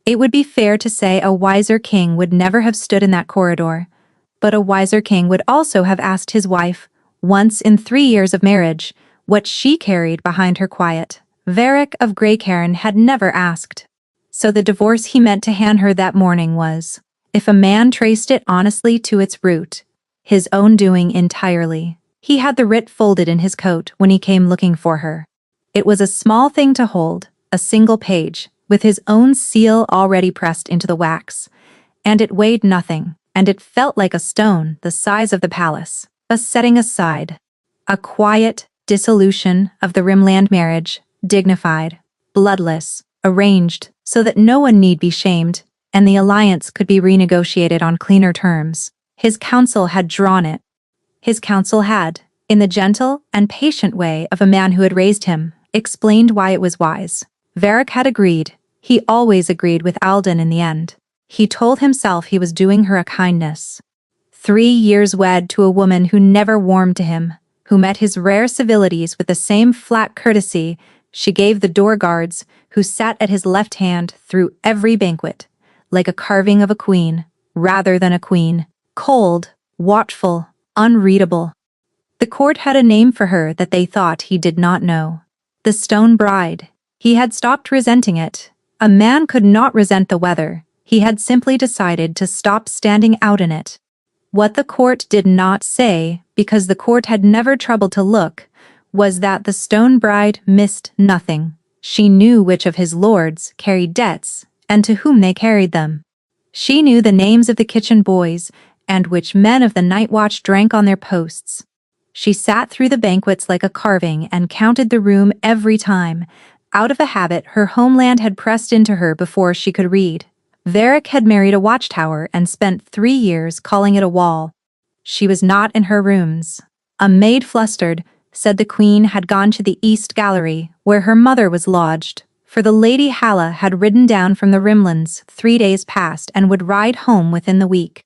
It would be fair to say a wiser king would never have stood in that corridor, but a wiser king would also have asked his wife, once in 3 years of marriage, what she carried behind her quiet. Varric of Greycairn had never asked. So the divorce he meant to hand her that morning was, if a man traced it honestly to its root, his own doing entirely. He had the writ folded in his coat when he came looking for her. It was a small thing to hold, a single page, with his own seal already pressed into the wax. And it weighed nothing, and it felt like a stone the size of the palace, a setting aside. A quiet dissolution of the Rimland marriage, dignified, bloodless, arranged so that no one need be shamed, and the alliance could be renegotiated on cleaner terms. His council had drawn it. His council had, in the gentle and patient way of a man who had raised him, explained why it was wise. Varric had agreed. He always agreed with Alden in the end. He told himself he was doing her a kindness. 3 years wed to a woman who never warmed to him, who met his rare civilities with the same flat courtesy she gave the door guards, who sat at his left hand through every banquet, like a carving of a queen, rather than a queen, cold, watchful, unreadable. The court had a name for her that they thought he did not know. The Stone Bride. He had stopped resenting it. A man could not resent the weather. He had simply decided to stop standing out in it. What the court did not say, because the court had never troubled to look, was that the Stone Bride missed nothing. She knew which of his lords carried debts, and to whom they carried them. She knew the names of the kitchen boys, and which men of the night watch drank on their posts. She sat through the banquets like a carving and counted the room every time. Out of a habit her homeland had pressed into her before she could read. Varric had married a watchtower and spent 3 years calling it a wall. She was not in her rooms. A maid flustered, said the queen had gone to the East Gallery, where her mother was lodged, for the Lady Halla had ridden down from the Rimlands 3 days past and would ride home within the week.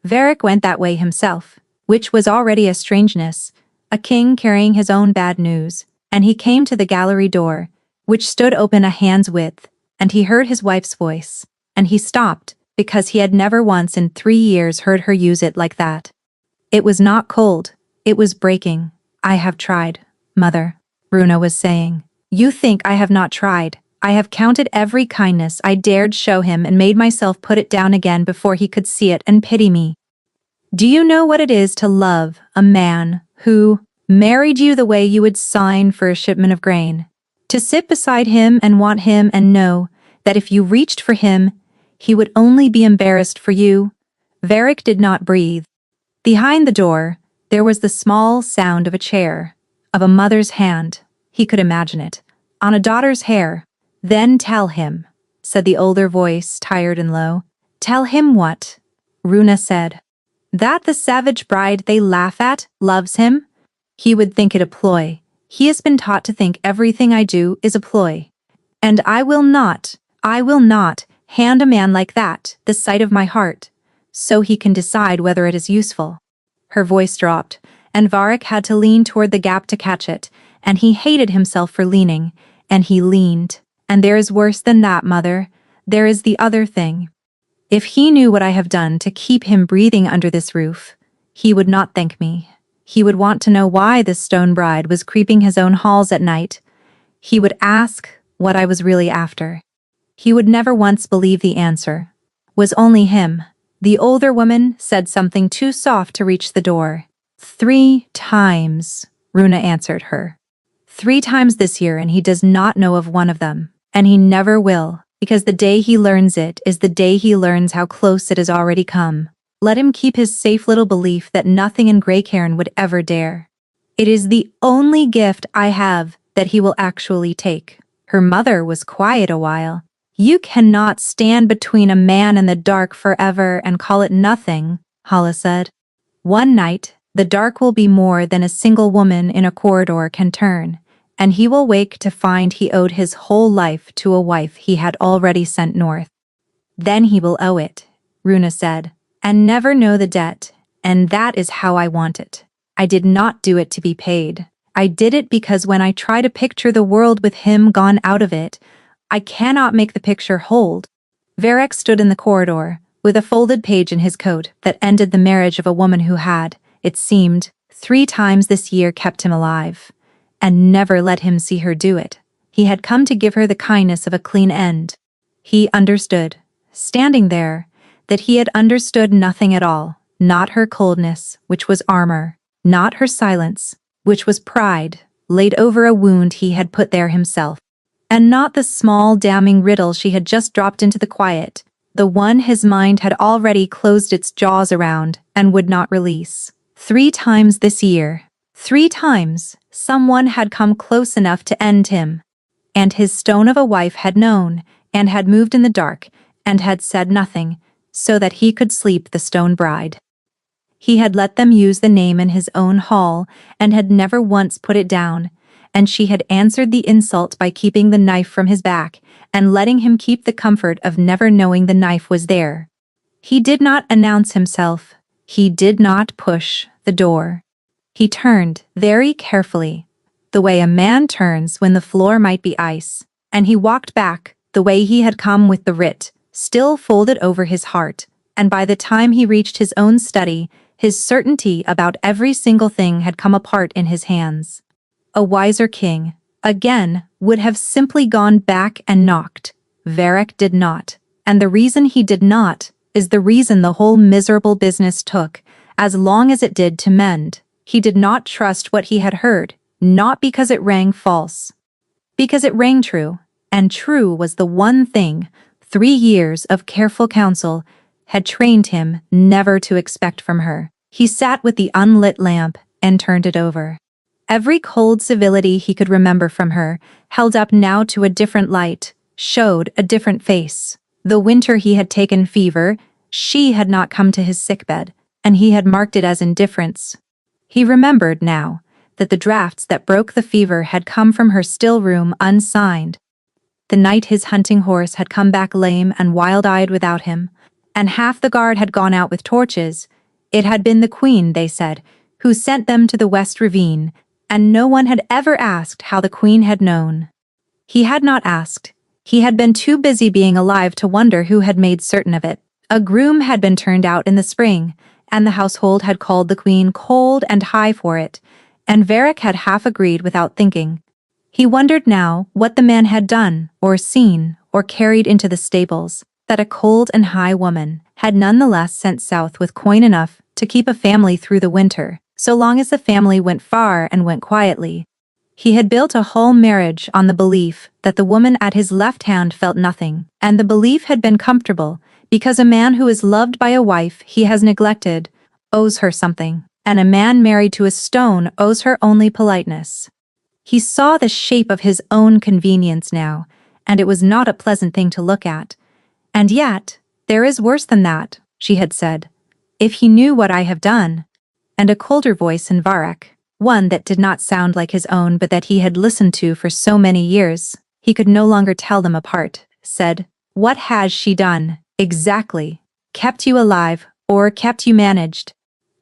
Varric went that way himself, which was already a strangeness, a king carrying his own bad news, and he came to the gallery door, which stood open a hand's width, and he heard his wife's voice, and he stopped, because he had never once in 3 years heard her use it like that. It was not cold, it was breaking. I have tried, mother, Runa was saying. You think I have not tried. I have counted every kindness I dared show him and made myself put it down again before he could see it and pity me. Do you know what it is to love a man who married you the way you would sign for a shipment of grain? To sit beside him and want him and know that if you reached for him, he would only be embarrassed for you? Varric did not breathe. Behind the door, there was the small sound of a chair, of a mother's hand. He could imagine it, on a daughter's hair. Then tell him, said the older voice, tired and low. Tell him what? Runa said. That the savage bride they laugh at loves him? He would think it a ploy. He has been taught to think everything I do is a ploy. And I will not hand a man like that the sight of my heart, so he can decide whether it is useful. Her voice dropped, and Varric had to lean toward the gap to catch it, and he hated himself for leaning, and he leaned. And there is worse than that, mother. There is the other thing. If he knew what I have done to keep him breathing under this roof, he would not thank me. He would want to know why this Stone Bride was creeping his own halls at night. He would ask what I was really after. He would never once believe the answer. Was only him. The older woman said something too soft to reach the door. 3 times, Runa answered her. 3 times this year, and he does not know of one of them. And he never will, because the day he learns it is the day he learns how close it has already come. Let him keep his safe little belief that nothing in Greycairn would ever dare. It is the only gift I have that he will actually take. Her mother was quiet a while. You cannot stand between a man and the dark forever and call it nothing, Halla said. One night, the dark will be more than a single woman in a corridor can turn, and he will wake to find he owed his whole life to a wife he had already sent north. Then he will owe it, Runa said, and never know the debt, and that is how I want it. I did not do it to be paid. I did it because when I try to picture the world with him gone out of it, I cannot make the picture hold. Varek stood in the corridor, with a folded page in his coat that ended the marriage of a woman who had, it seemed, 3 times this year kept him alive, and never let him see her do it. He had come to give her the kindness of a clean end. He understood, standing there, that he had understood nothing at all, not her coldness, which was armor, not her silence, which was pride, laid over a wound he had put there himself, and not the small damning riddle she had just dropped into the quiet, the one his mind had already closed its jaws around and would not release. 3 times this year, 3 times, someone had come close enough to end him. And his stone of a wife had known, and had moved in the dark, and had said nothing, so that he could sleep the stone bride. He had let them use the name in his own hall, and had never once put it down, and she had answered the insult by keeping the knife from his back, and letting him keep the comfort of never knowing the knife was there. He did not announce himself. He did not push the door. He turned very carefully, the way a man turns when the floor might be ice, and he walked back, the way he had come with the writ, still folded over his heart, and by the time he reached his own study, his certainty about every single thing had come apart in his hands. A wiser king, again, would have simply gone back and knocked. Varek did not, and the reason he did not is the reason the whole miserable business took as long as it did to mend. He did not trust what he had heard, not because it rang false, because it rang true, and true was the one thing 3 years of careful counsel had trained him never to expect from her. He sat with the unlit lamp and turned it over. Every cold civility he could remember from her, held up now to a different light, showed a different face. The winter he had taken fever, she had not come to his sickbed, and he had marked it as indifference. He remembered now that the drafts that broke the fever had come from her still room unsigned. The night his hunting horse had come back lame and wild-eyed without him, and half the guard had gone out with torches. It had been the queen, they said, who sent them to the West Ravine, and no one had ever asked how the queen had known. He had not asked. He had been too busy being alive to wonder who had made certain of it. A groom had been turned out in the spring, and the household had called the queen cold and high for it, and Varek had half agreed without thinking. He wondered now what the man had done, or seen, or carried into the stables, that a cold and high woman had nonetheless sent south with coin enough to keep a family through the winter, so long as the family went far and went quietly. He had built a whole marriage on the belief that the woman at his left hand felt nothing, and the belief had been comfortable, because a man who is loved by a wife he has neglected owes her something, and a man married to a stone owes her only politeness. He saw the shape of his own convenience now, and it was not a pleasant thing to look at. And yet, there is worse than that, she had said. If he knew what I have done. And a colder voice in Varek, one that did not sound like his own but that he had listened to for so many years, he could no longer tell them apart, said, "What has she done, exactly? Kept you alive, or kept you managed?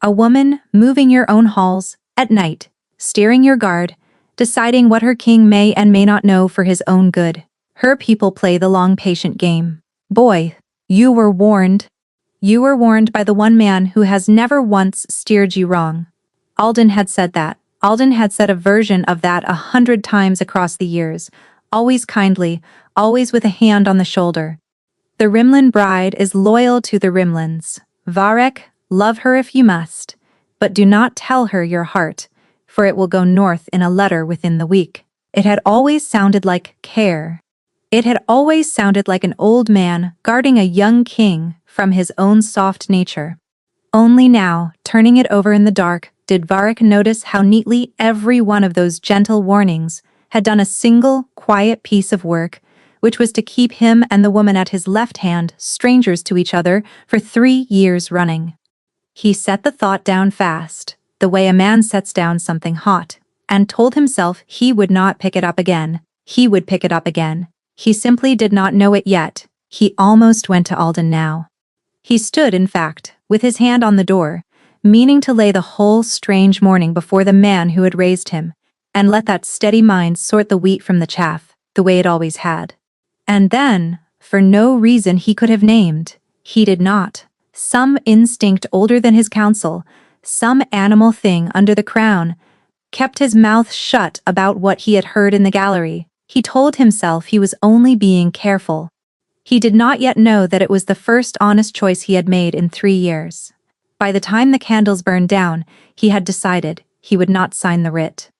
A woman moving your own halls, at night, steering your guard, deciding what her king may and may not know for his own good. Her people play the long patient game. Boy, you were warned. You were warned by the one man who has never once steered you wrong." Alden had said that. Alden had said a version of that 100 times across the years, always kindly, always with a hand on the shoulder. The Rimlin bride is loyal to the Rimlins. Varek, love her if you must, but do not tell her your heart, for it will go north in a letter within the week. It had always sounded like care. It had always sounded like an old man guarding a young king from his own soft nature. Only now, turning it over in the dark, did Varek notice how neatly every one of those gentle warnings had done a single, quiet piece of work, which was to keep him and the woman at his left hand strangers to each other for 3 years running. He set the thought down fast, the way a man sets down something hot, and told himself he would not pick it up again. He would pick it up again. He simply did not know it yet. He almost went to Alden now. He stood, in fact, with his hand on the door, meaning to lay the whole strange morning before the man who had raised him, and let that steady mind sort the wheat from the chaff, the way it always had. And then, for no reason he could have named. He did not. Some instinct older than his counsel, some animal thing under the crown, kept his mouth shut about what he had heard in the gallery. He told himself he was only being careful. He did not yet know that it was the first honest choice he had made in 3 years. By the time the candles burned down, he had decided he would not sign the writ.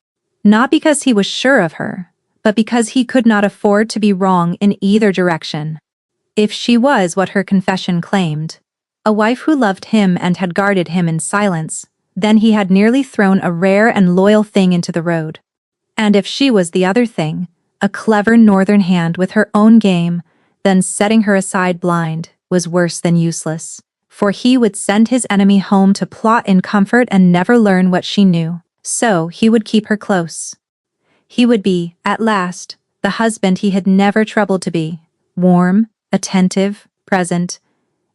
Not because he was sure of her, but because he could not afford to be wrong in either direction. If she was what her confession claimed, a wife who loved him and had guarded him in silence, then he had nearly thrown a rare and loyal thing into the road. And if she was the other thing, a clever northern hand with her own game, then setting her aside blind was worse than useless. For he would send his enemy home to plot in comfort and never learn what she knew. So he would keep her close. He would be, at last, the husband he had never troubled to be, warm, attentive, present,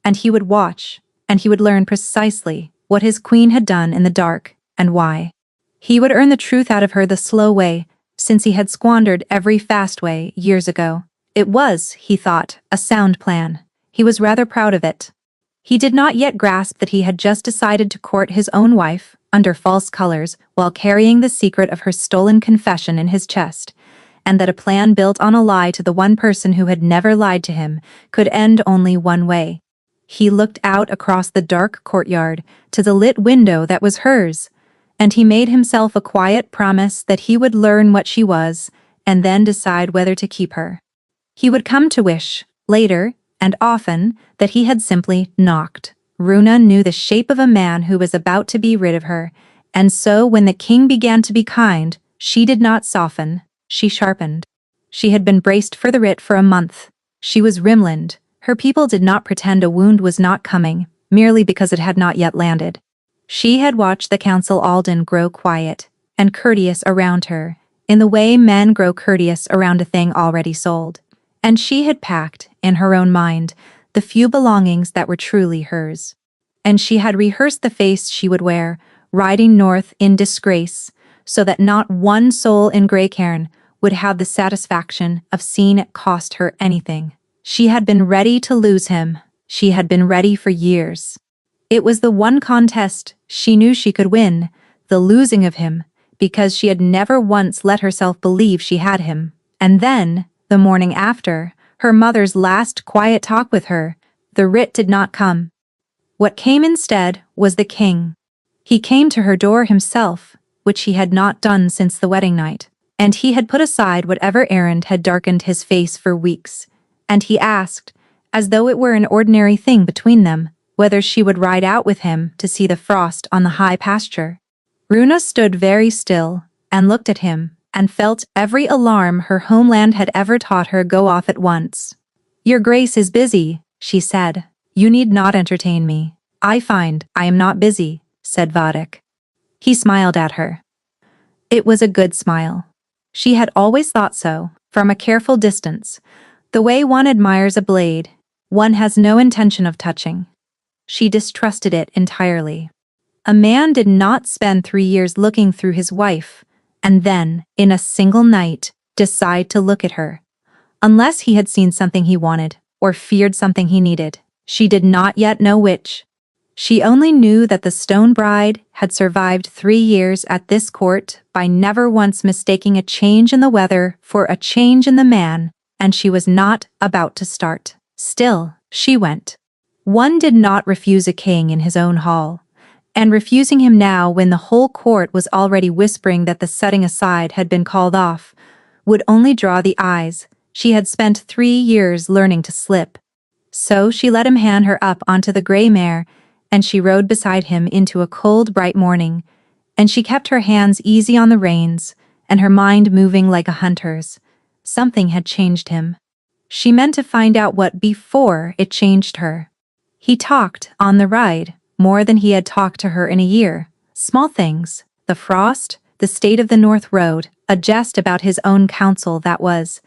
and he would watch, and he would learn precisely what his queen had done in the dark, and why. He would earn the truth out of her the slow way, since he had squandered every fast way years ago. It was, he thought, a sound plan. He was rather proud of it. He did not yet grasp that he had just decided to court his own wife, under false colors, while carrying the secret of her stolen confession in his chest, and that a plan built on a lie to the one person who had never lied to him could end only one way. He looked out across the dark courtyard to the lit window that was hers, and he made himself a quiet promise that he would learn what she was, and then decide whether to keep her. He would come to wish, later, and often, that he had simply knocked. Runa knew the shape of a man who was about to be rid of her, and so when the king began to be kind, she did not soften, she sharpened. She had been braced for the writ for a month. She was Rimland. Her people did not pretend a wound was not coming, merely because it had not yet landed. She had watched the council Alden grow quiet and courteous around her, in the way men grow courteous around a thing already sold. And she had packed, in her own mind, the few belongings that were truly hers. And she had rehearsed the face she would wear, riding north in disgrace, so that not one soul in Greycairn would have the satisfaction of seeing it cost her anything. She had been ready to lose him. She had been ready for years. It was the one contest she knew she could win, the losing of him, because she had never once let herself believe she had him. And then, the morning after, her mother's last quiet talk with her, the writ did not come. What came instead was the king. He came to her door himself, which he had not done since the wedding night, and he had put aside whatever errand had darkened his face for weeks, and he asked, as though it were an ordinary thing between them, whether she would ride out with him to see the frost on the high pasture. Runa stood very still, and looked at him, and felt every alarm her homeland had ever taught her go off at once. "Your grace is busy," she said. "You need not entertain me. I find I am not busy," said Vadik. He smiled at her. It was a good smile. She had always thought so, from a careful distance, the way one admires a blade one has no intention of touching. She distrusted it entirely. A man did not spend 3 years looking through his wife, and then, in a single night, decide to look at her. Unless he had seen something he wanted, or feared something he needed. She did not yet know which. She only knew that the stone bride had survived 3 years at this court by never once mistaking a change in the weather for a change in the man, and she was not about to start. Still, she went. One did not refuse a king in his own hall, and refusing him now when the whole court was already whispering that the setting aside had been called off, would only draw the eyes she had spent 3 years learning to slip. So she let him hand her up onto the grey mare, and she rode beside him into a cold, bright morning, and she kept her hands easy on the reins, and her mind moving like a hunter's. Something had changed him. She meant to find out what before it changed her. He talked, on the ride, more than he had talked to her in a year. Small things, the frost, the state of the North Road, a jest about his own counsel that was,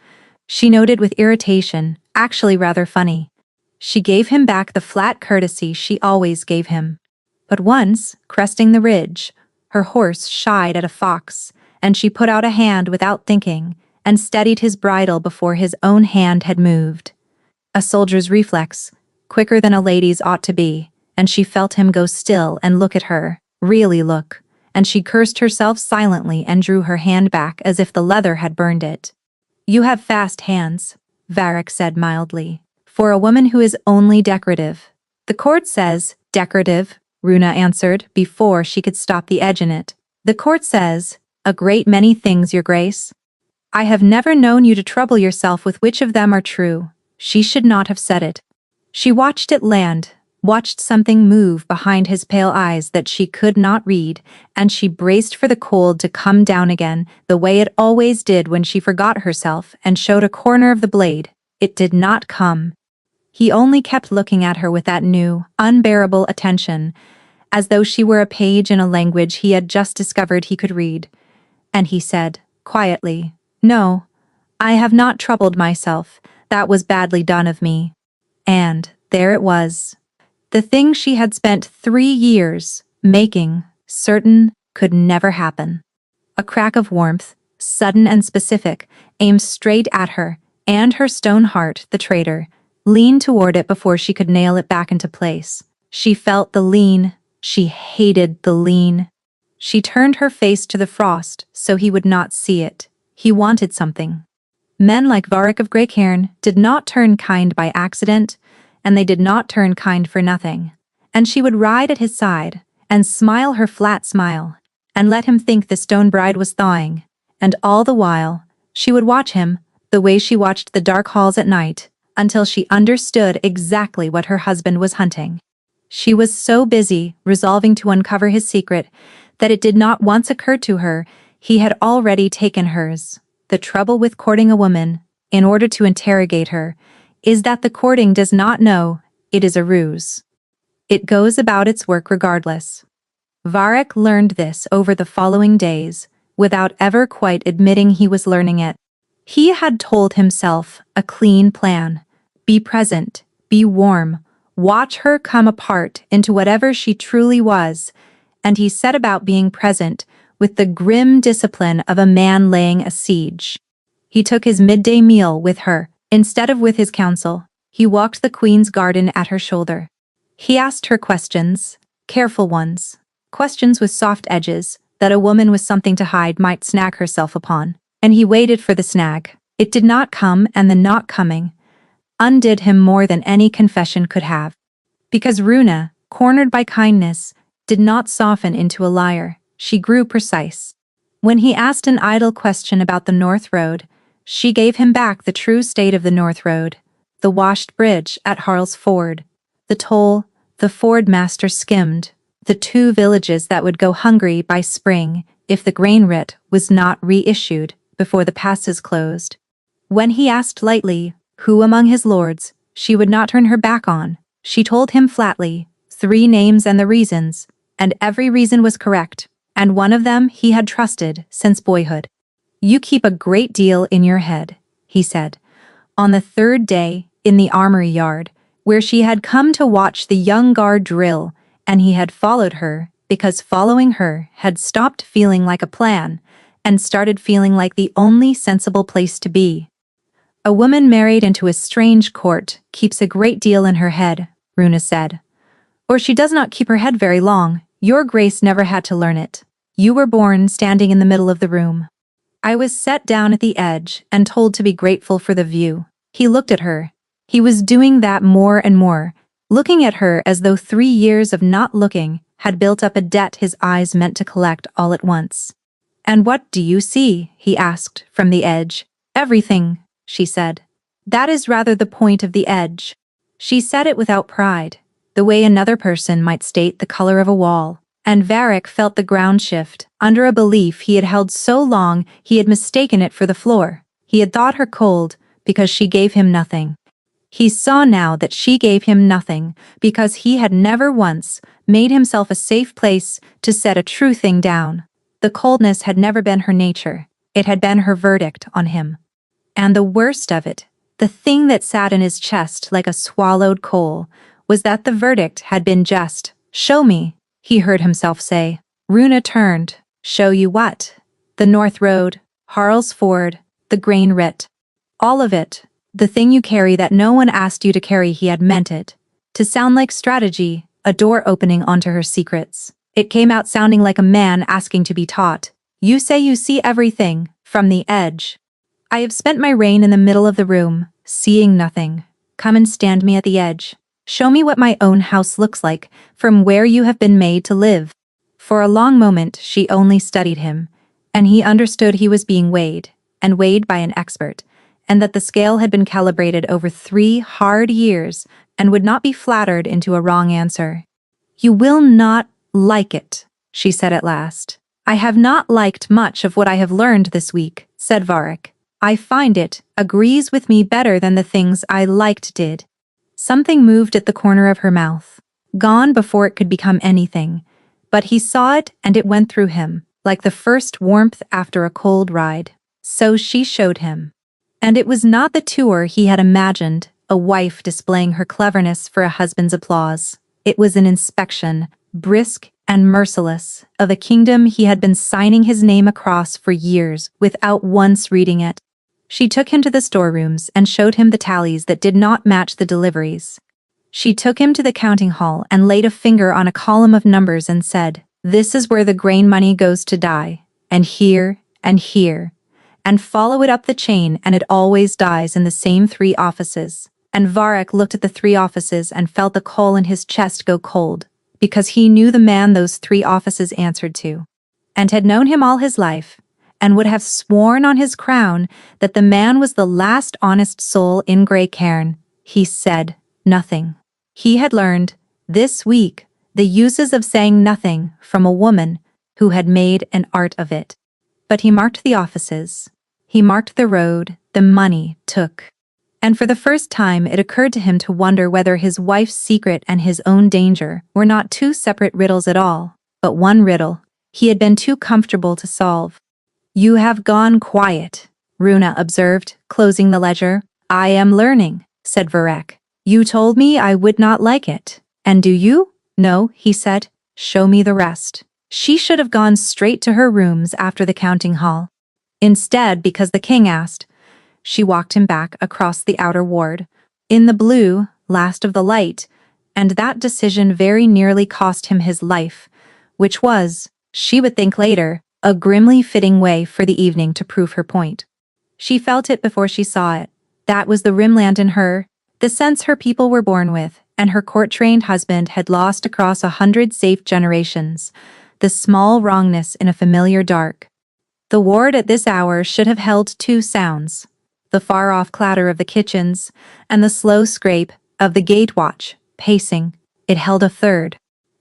she noted with irritation, actually rather funny. She gave him back the flat courtesy she always gave him. But once, cresting the ridge, her horse shied at a fox, and she put out a hand without thinking, and steadied his bridle before his own hand had moved. A soldier's reflex, quicker than a lady's ought to be, and she felt him go still and look at her, really look, and she cursed herself silently and drew her hand back as if the leather had burned it. You have fast hands, Varric said mildly, for a woman who is only decorative. The court says, decorative, Runa answered before she could stop the edge in it. The court says, a great many things, your grace. I have never known you to trouble yourself with which of them are true. She should not have said it. She watched it land, watched something move behind his pale eyes that she could not read, and she braced for the cold to come down again, the way it always did when she forgot herself and showed a corner of the blade. It did not come. He only kept looking at her with that new, unbearable attention, as though she were a page in a language he had just discovered he could read. And he said, quietly, no, I have not troubled myself. That was badly done of me. And there it was. The thing she had spent 3 years making certain could never happen. A crack of warmth, sudden and specific, aimed straight at her, and her stone heart, the traitor, leaned toward it before she could nail it back into place. She felt the lean. She hated the lean. She turned her face to the frost so he would not see it. He wanted something. Men like Varric of Greycairn did not turn kind by accident, and they did not turn kind for nothing. And she would ride at his side, and smile her flat smile, and let him think the stone bride was thawing, and all the while, she would watch him, the way she watched the dark halls at night, until she understood exactly what her husband was hunting. She was so busy resolving to uncover his secret that it did not once occur to her he had already taken hers. The trouble with courting a woman, in order to interrogate her, is that the courting does not know it is a ruse. It goes about its work regardless. Varric learned this over the following days, without ever quite admitting he was learning it. He had told himself a clean plan. Be present, be warm, watch her come apart into whatever she truly was, and he set about being present with the grim discipline of a man laying a siege. He took his midday meal with her, instead of with his council. He walked the queen's garden at her shoulder. He asked her questions, careful ones, questions with soft edges, that a woman with something to hide might snag herself upon. And he waited for the snag. It did not come, and the not coming undid him more than any confession could have. Because Runa, cornered by kindness, did not soften into a liar. She grew precise. When he asked an idle question about the North Road, she gave him back the true state of the North Road, the washed bridge at Harl's Ford, the toll the Ford master skimmed, the 2 villages that would go hungry by spring if the grain writ was not reissued before the passes closed. When he asked lightly, who among his lords, she would not turn her back on, she told him flatly, 3 names and the reasons, and every reason was correct. And one of them he had trusted since boyhood. You keep a great deal in your head, he said. On the 3rd day, in the armory yard, where she had come to watch the young guard drill, and he had followed her, because following her had stopped feeling like a plan, and started feeling like the only sensible place to be. A woman married into a strange court keeps a great deal in her head, Runa said. Or she does not keep her head very long. Your grace never had to learn it. You were born standing in the middle of the room. I was set down at the edge and told to be grateful for the view. He looked at her. He was doing that more and more, looking at her as though 3 years of not looking had built up a debt his eyes meant to collect all at once. And what do you see? He asked from the edge. Everything, she said. That is rather the point of the edge. She said it without pride, the way another person might state the color of a wall. And Varric felt the ground shift, under a belief he had held so long he had mistaken it for the floor. He had thought her cold, because she gave him nothing. He saw now that she gave him nothing, because he had never once made himself a safe place to set a true thing down. The coldness had never been her nature, it had been her verdict on him. And the worst of it, the thing that sat in his chest like a swallowed coal, was that the verdict had been just, show me. He heard himself say. Runa turned. Show you what? The North Road, Harl's Ford, the grain writ. All of it, The thing you carry that no one asked you to carry, he had meant it to sound like strategy, a door opening onto her secrets. It came out sounding like a man asking to be taught. You say you see everything, from the edge. I have spent my reign in the middle of the room, seeing nothing. Come and stand me at the edge. Show me what my own house looks like, from where you have been made to live. For a long moment she only studied him, and he understood he was being weighed, and weighed by an expert, and that the scale had been calibrated over 3 hard years and would not be flattered into a wrong answer. You will not like it, she said at last. I have not liked much of what I have learned this week, said Varric. I find it agrees with me better than the things I liked did. Something moved at the corner of her mouth, gone before it could become anything, but he saw it and it went through him, like the first warmth after a cold ride. So she showed him. And it was not the tour he had imagined, a wife displaying her cleverness for a husband's applause. It was an inspection, brisk and merciless, of a kingdom he had been signing his name across for years without once reading it. She took him to the storerooms and showed him the tallies that did not match the deliveries. She took him to the counting hall and laid a finger on a column of numbers and said, "This is where the grain money goes to die, and here, and here. And follow it up the chain and it always dies in the same 3 offices." And Varric looked at the 3 offices and felt the coal in his chest go cold, because he knew the man those 3 offices answered to, and had known him all his life, and would have sworn on his crown that the man was the last honest soul in Grey Cairn. He said nothing. He had learned, this week, the uses of saying nothing from a woman who had made an art of it. But he marked the offices. He marked the road the money took. And for the first time it occurred to him to wonder whether his wife's secret and his own danger were not 2 separate riddles at all, but one riddle he had been too comfortable to solve. You have gone quiet, Runa observed, closing the ledger. I am learning, said Varric. You told me I would not like it. And do you? No, he said. Show me the rest. She should have gone straight to her rooms after the counting hall. Instead, because the king asked, she walked him back across the outer ward, in the blue, last of the light, and that decision very nearly cost him his life, which was, she would think later, a grimly fitting way for the evening to prove her point. She felt it before she saw it. That was the Rimland in her, the sense her people were born with, and her court-trained husband had lost across 100 safe generations, the small wrongness in a familiar dark. The ward at this hour should have held 2 sounds, the far-off clatter of the kitchens, and the slow scrape of the gate watch, pacing. It held a third.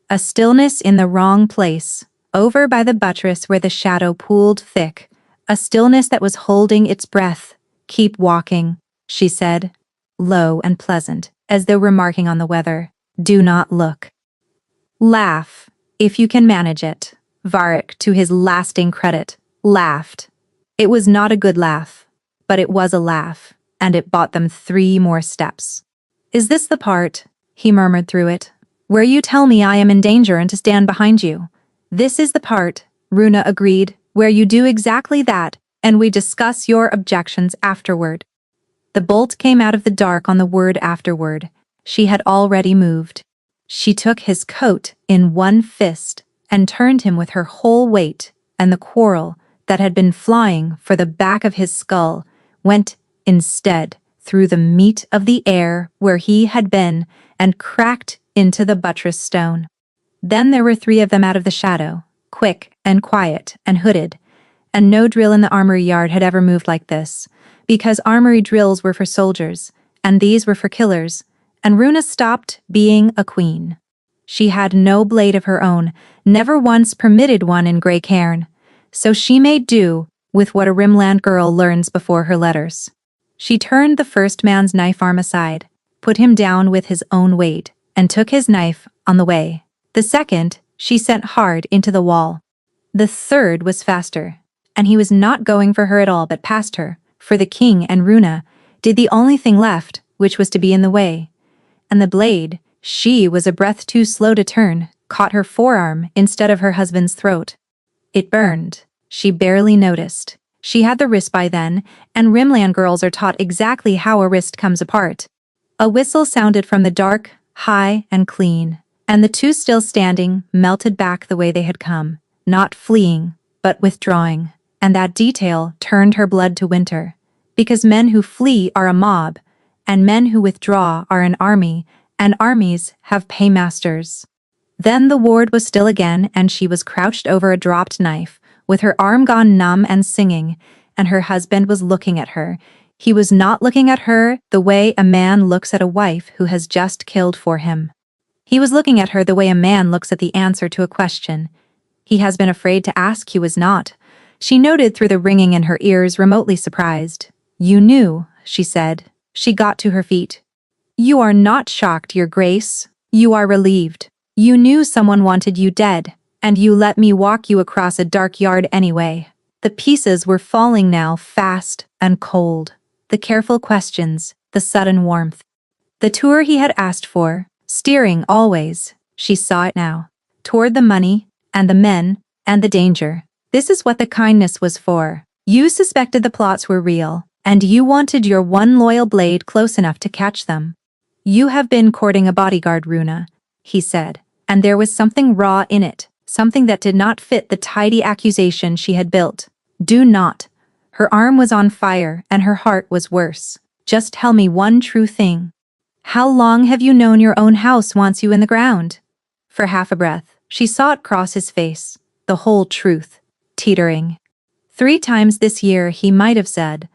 A stillness in the wrong place, over by the buttress where the shadow pooled thick, a stillness that was holding its breath. Keep walking, she said, low and pleasant, as though remarking on the weather. Do not look. Laugh, if you can manage it. Varric, to his lasting credit, laughed. It was not a good laugh, but it was a laugh, and it bought them 3 more steps. Is this the part, he murmured through it, where you tell me I am in danger and to stand behind you? This is the part, Runa agreed, where you do exactly that, and we discuss your objections afterward. The bolt came out of the dark on the word afterward. She had already moved. She took his coat in one fist and turned him with her whole weight, and the quarrel that had been flying for the back of his skull went, instead, through the meat of the air where he had been and cracked into the buttress stone. Then there were 3 of them out of the shadow, quick and quiet and hooded, and no drill in the armory yard had ever moved like this, because armory drills were for soldiers, and these were for killers, and Runa stopped being a queen. She had no blade of her own, never once permitted one in Grey Cairn, so she made do with what a Rimland girl learns before her letters. She turned the first man's knife arm aside, put him down with his own weight, and took his knife on the way. The second, she sent hard into the wall. The third was faster, and he was not going for her at all but past her, for the king and Runa did the only thing left, which was to be in the way. And the blade, she was a breath too slow to turn, caught her forearm instead of her husband's throat. It burned. She barely noticed. She had the wrist by then, and Rimland girls are taught exactly how a wrist comes apart. A whistle sounded from the dark, high and clean, and the two still standing melted back the way they had come, not fleeing, but withdrawing. And that detail turned her blood to winter, because men who flee are a mob, and men who withdraw are an army, and armies have paymasters. Then the ward was still again, and she was crouched over a dropped knife, with her arm gone numb and singing, and her husband was looking at her. He was not looking at her the way a man looks at a wife who has just killed for him. He was looking at her the way a man looks at the answer to a question he has been afraid to ask. He was not. She noted through the ringing in her ears, remotely surprised. "You knew," she said. She got to her feet. "You are not shocked, Your Grace. You are relieved. You knew someone wanted you dead, and you let me walk you across a dark yard anyway." The pieces were falling now, fast and cold. The careful questions, the sudden warmth. The tour he had asked for, steering always, she saw it now. Toward the money, and the men, and the danger. This is what the kindness was for. You suspected the plots were real, and you wanted your one loyal blade close enough to catch them. "You have been courting a bodyguard, Runa," he said, and there was something raw in it, something that did not fit the tidy accusation she had built. "Do not." Her arm was on fire, and her heart was worse. "Just tell me one true thing. How long have you known your own house wants you in the ground?" For half a breath, she saw it cross his face, the whole truth, teetering. 3 times this year, he might have said,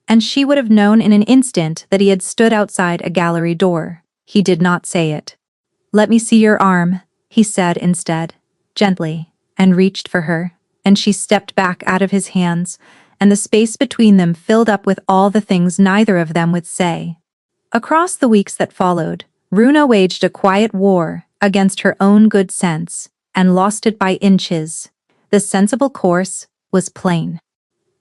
and she would have known in an instant that he had stood outside a gallery door. He did not say it. "Let me see your arm," he said instead, gently, and reached for her, and she stepped back out of his hands, and the space between them filled up with all the things neither of them would say. Across the weeks that followed, Runa waged a quiet war against her own good sense, and lost it by inches. The sensible course was plain.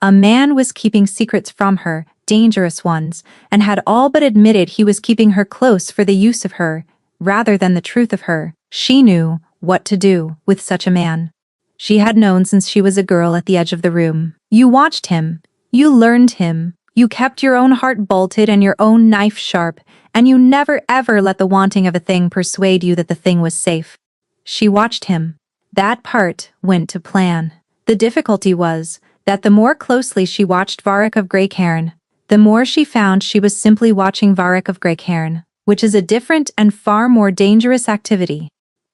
A man was keeping secrets from her, dangerous ones, and had all but admitted he was keeping her close for the use of her, rather than the truth of her. She knew what to do with such a man. She had known since she was a girl at the edge of the room. You watched him. You learned him. You kept your own heart bolted and your own knife sharp, and you never ever let the wanting of a thing persuade you that the thing was safe. She watched him. That part went to plan. The difficulty was that the more closely she watched Varric of Greycairn, the more she found she was simply watching Varric of Greycairn, which is a different and far more dangerous activity.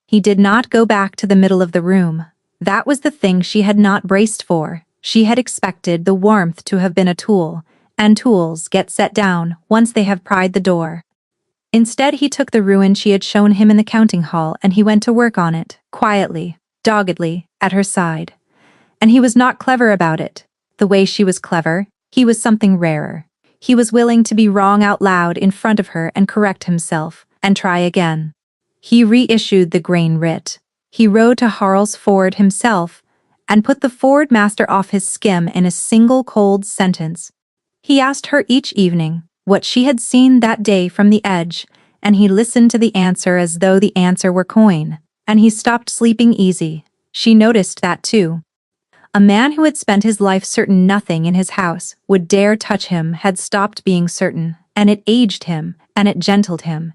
He did not go back to the middle of the room. That was the thing she had not braced for. She had expected the warmth to have been a tool, and tools get set down once they have pried the door. Instead, he took the ruin she had shown him in the counting hall, and he went to work on it, quietly, doggedly, at her side. And he was not clever about it. The way she was clever, he was something rarer. He was willing to be wrong out loud in front of her and correct himself, and try again. He reissued the grain writ. He rode to Harl's Ford himself, and put the Ford master off his skim in a single cold sentence. He asked her each evening what she had seen that day from the edge, and he listened to the answer as though the answer were coin, and he stopped sleeping easy. She noticed that too. A man who had spent his life certain nothing in his house would dare touch him had stopped being certain, and it aged him, and it gentled him.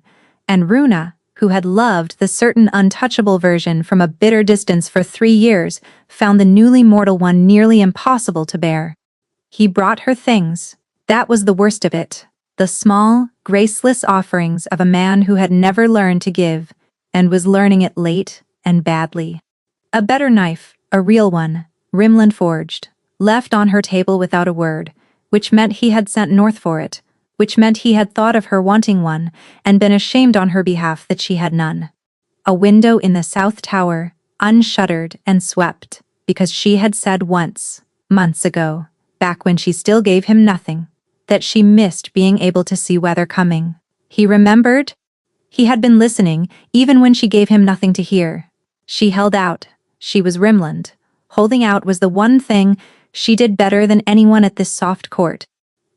And Runa, who had loved the certain untouchable version from a bitter distance for 3 years, found the newly mortal one nearly impossible to bear. He brought her things. That was the worst of it. The small, graceless offerings of a man who had never learned to give, and was learning it late and badly. A better knife, a real one, Rimland forged, left on her table without a word, which meant he had sent north for it, which meant he had thought of her wanting one, and been ashamed on her behalf that she had none. A window in the south tower, unshuttered and swept, because she had said once, months ago, back when she still gave him nothing, that she missed being able to see weather coming. He remembered. He had been listening, even when she gave him nothing to hear. She held out. She was Rimland. Holding out was the one thing she did better than anyone at this soft court.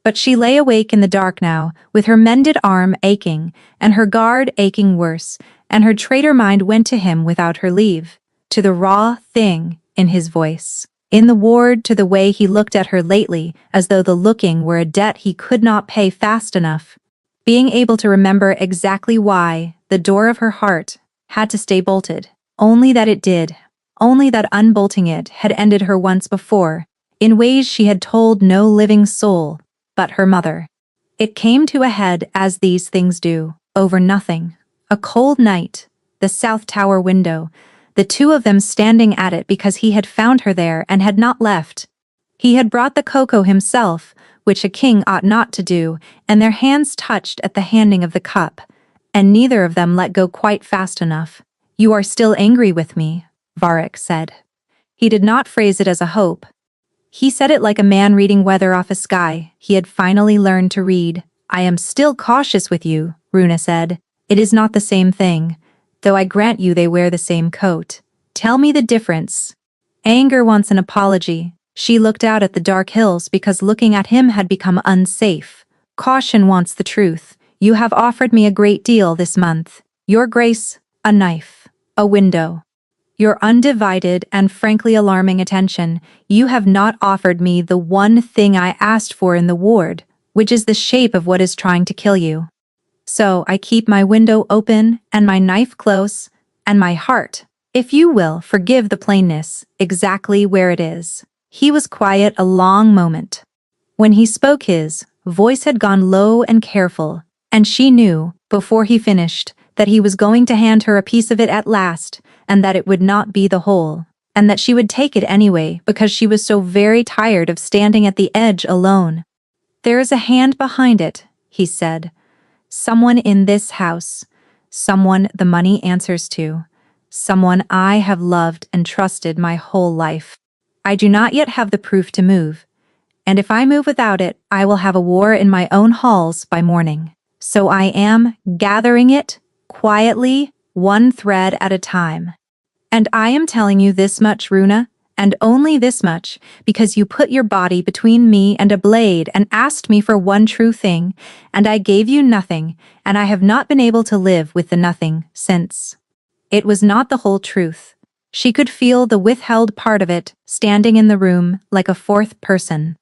But she lay awake in the dark now, with her mended arm aching, and her guard aching worse, and her traitor mind went to him without her leave, to the raw thing in his voice. In the ward, to the way he looked at her lately, as though the looking were a debt he could not pay fast enough. Being able to remember exactly why the door of her heart had to stay bolted, only that it did, only that unbolting it had ended her once before, in ways she had told no living soul but her mother. It came to a head as these things do, over nothing. A cold night, the south tower window, the two of them standing at it because he had found her there and had not left. He had brought the cocoa himself, which a king ought not to do, and their hands touched at the handing of the cup, and neither of them let go quite fast enough. "You are still angry with me," Varric said. He did not phrase it as a hope. He said it like a man reading weather off a sky he had finally learned to read. "I am still cautious with you," Runa said. "It is not the same thing, though I grant you they wear the same coat. Tell me the difference." Anger wants an apology. She looked out at the dark hills because looking at him had become unsafe. Caution wants the truth. "You have offered me a great deal this month. Your grace, a knife, a window. Your undivided and frankly alarming attention. You have not offered me the one thing I asked for in the ward, which is the shape of what is trying to kill you. So I keep my window open and my knife close, and my heart, if you will forgive the plainness, exactly where it is." He was quiet a long moment. When he spoke, his voice had gone low and careful, and she knew, before he finished, that he was going to hand her a piece of it at last, and that it would not be the whole, and that she would take it anyway because she was so very tired of standing at the edge alone. "There is a hand behind it," he said. "Someone in this house, someone the money answers to, someone I have loved and trusted my whole life. I do not yet have the proof to move, and if I move without it, I will have a war in my own halls by morning. So I am gathering it, quietly, one thread at a time. And I am telling you this much, Runa, and only this much, because you put your body between me and a blade and asked me for one true thing, and I gave you nothing, and I have not been able to live with the nothing since." It was not the whole truth. She could feel the withheld part of it, standing in the room like a fourth person.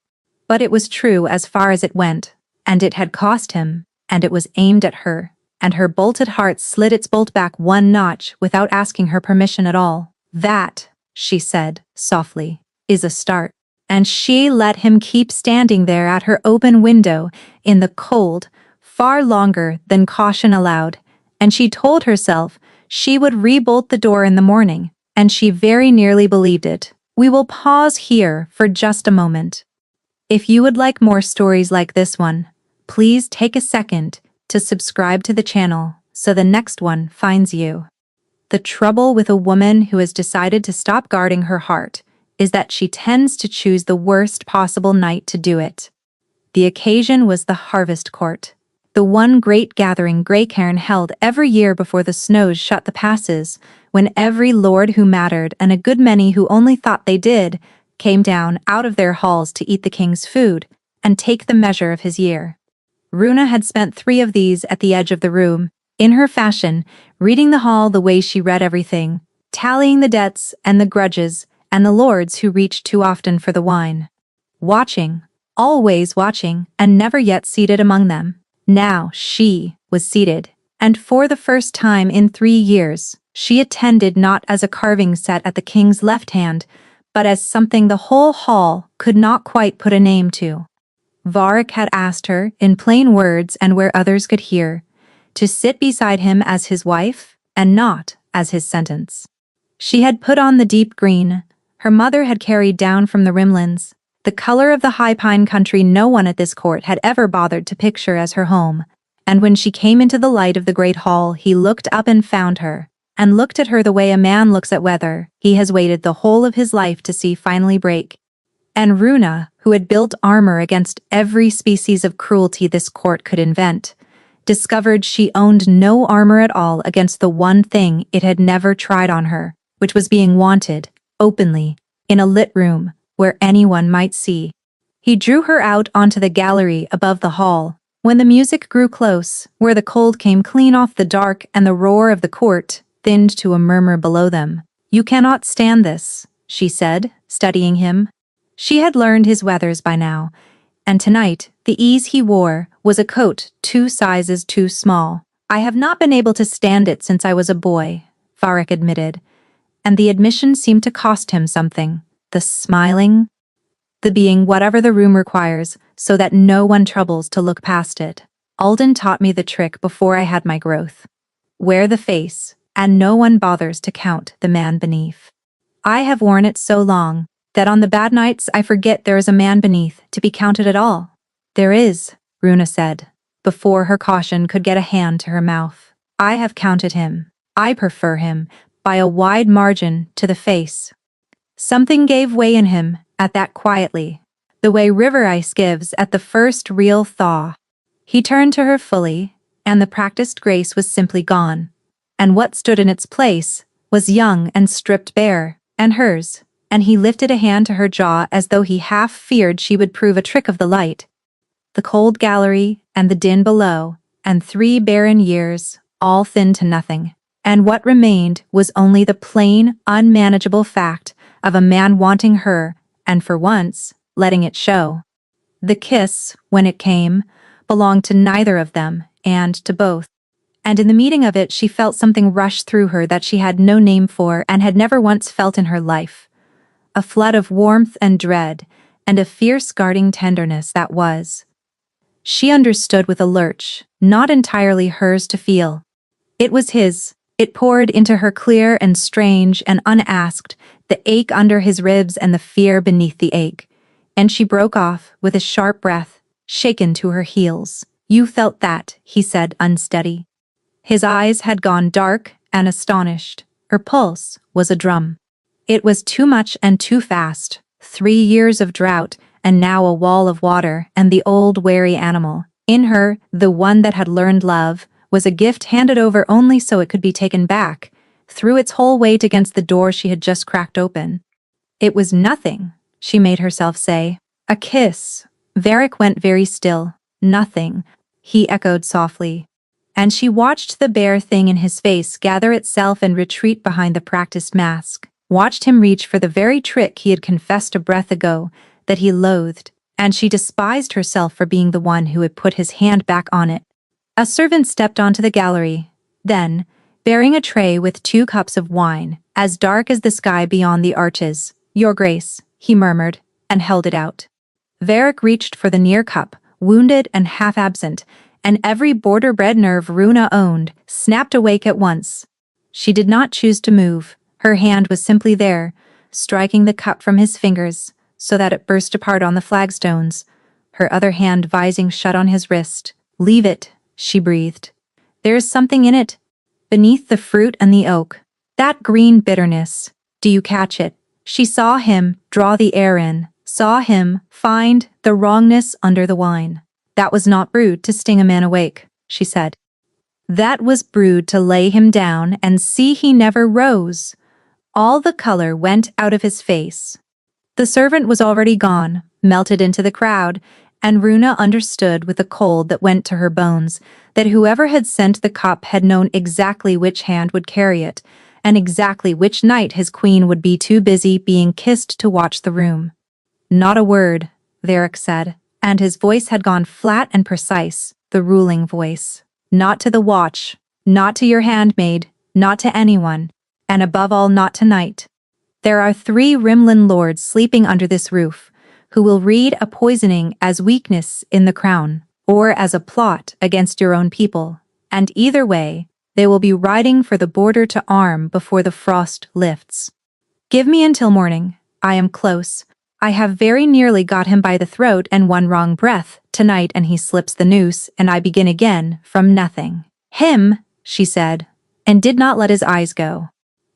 But it was true as far as it went, and it had cost him, and it was aimed at her, and her bolted heart slid its bolt back one notch without asking her permission at all. "That," she said, softly, "is a start." And she let him keep standing there at her open window, in the cold, far longer than caution allowed, and she told herself she would re-bolt the door in the morning, and she very nearly believed it. We will pause here for just a moment. If you would like more stories like this one, please take a second to subscribe to the channel so the next one finds you. The trouble with a woman who has decided to stop guarding her heart is that she tends to choose the worst possible night to do it. The occasion was the harvest court, the one great gathering Grey Cairn held every year before the snows shut the passes, when every lord who mattered and a good many who only thought they did came down out of their halls to eat the king's food and take the measure of his year. Runa had spent 3 of these at the edge of the room, in her fashion, reading the hall the way she read everything, tallying the debts and the grudges and the lords who reached too often for the wine. Watching, always watching, and never yet seated among them. Now she was seated, and for the first time in 3 years, she attended not as a carving set at the king's left hand, but as something the whole hall could not quite put a name to. Varric had asked her, in plain words and where others could hear, to sit beside him as his wife, and not as his sentence. She had put on the deep green her mother had carried down from the Rimlands, the color of the high pine country no one at this court had ever bothered to picture as her home, and when she came into the light of the great hall he looked up and found her, and looked at her the way a man looks at weather he has waited the whole of his life to see finally break. And Runa, who had built armor against every species of cruelty this court could invent, discovered she owned no armor at all against the one thing it had never tried on her, which was being wanted, openly, in a lit room, where anyone might see. He drew her out onto the gallery above the hall, when the music grew close, where the cold came clean off the dark and the roar of the court thinned to a murmur below them. "You cannot stand this," she said, studying him. She had learned his weathers by now, and tonight the ease he wore was a coat 2 sizes too small. I have not been able to stand it since I was a boy, Varric admitted, and the admission seemed to cost him something. The smiling, the being whatever the room requires, so that no one troubles to look past it. Alden taught me the trick before I had my growth. Wear the face, and no one bothers to count the man beneath. I have worn it so long that on the bad nights I forget there is a man beneath to be counted at all. There is, Runa said, before her caution could get a hand to her mouth. I have counted him. I prefer him, by a wide margin, to the face. Something gave way in him at that quietly, the way river ice gives at the first real thaw. He turned to her fully, and the practiced grace was simply gone. And what stood in its place was young and stripped bare, and hers, and he lifted a hand to her jaw as though he half feared she would prove a trick of the light. The cold gallery, and the din below, and 3 barren years, all thinned to nothing. And what remained was only the plain, unmanageable fact of a man wanting her, and for once, letting it show. The kiss, when it came, belonged to neither of them, and to both. And in the meeting of it she felt something rush through her that she had no name for and had never once felt in her life. A flood of warmth and dread, and a fierce guarding tenderness that was. She understood with a lurch, not entirely hers to feel. It was his. It poured into her clear and strange and unasked, the ache under his ribs and the fear beneath the ache. And she broke off with a sharp breath, shaken to her heels. You felt that, he said, unsteady. His eyes had gone dark and astonished. Her pulse was a drum. It was too much and too fast. 3 years of drought, and now a wall of water, and the old wary animal. In her, the one that had learned love, was a gift handed over only so it could be taken back, threw its whole weight against the door she had just cracked open. It was nothing, she made herself say. A kiss. Varric went very still. Nothing, he echoed softly. And she watched the bare thing in his face gather itself and retreat behind the practiced mask, watched him reach for the very trick he had confessed a breath ago that he loathed, and she despised herself for being the one who had put his hand back on it. A servant stepped onto the gallery, then, bearing a tray with 2 cups of wine, as dark as the sky beyond the arches. Your Grace, he murmured, and held it out. Varric reached for the near cup, wounded and half-absent, and every border-bred nerve Runa owned snapped awake at once. She did not choose to move. Her hand was simply there, striking the cup from his fingers, so that it burst apart on the flagstones, her other hand vising shut on his wrist. Leave it, she breathed. There is something in it, beneath the fruit and the oak. That green bitterness. Do you catch it? She saw him draw the air in, saw him find the wrongness under the wine. That was not brewed to sting a man awake, she said. That was brewed to lay him down and see he never rose. All the color went out of his face. The servant was already gone, melted into the crowd, and Runa understood with a cold that went to her bones that whoever had sent the cup had known exactly which hand would carry it, and exactly which night his queen would be too busy being kissed to watch the room. Not a word, Varric said, and his voice had gone flat and precise, the ruling voice. Not to the watch, not to your handmaid, not to anyone, and above all not tonight. There are 3 Rimlin lords sleeping under this roof, who will read a poisoning as weakness in the crown, or as a plot against your own people, and either way, they will be riding for the border to arm before the frost lifts. Give me until morning. I am close. I have very nearly got him by the throat and one wrong breath tonight, and he slips the noose, and I begin again from nothing. Him, she said, and did not let his eyes go.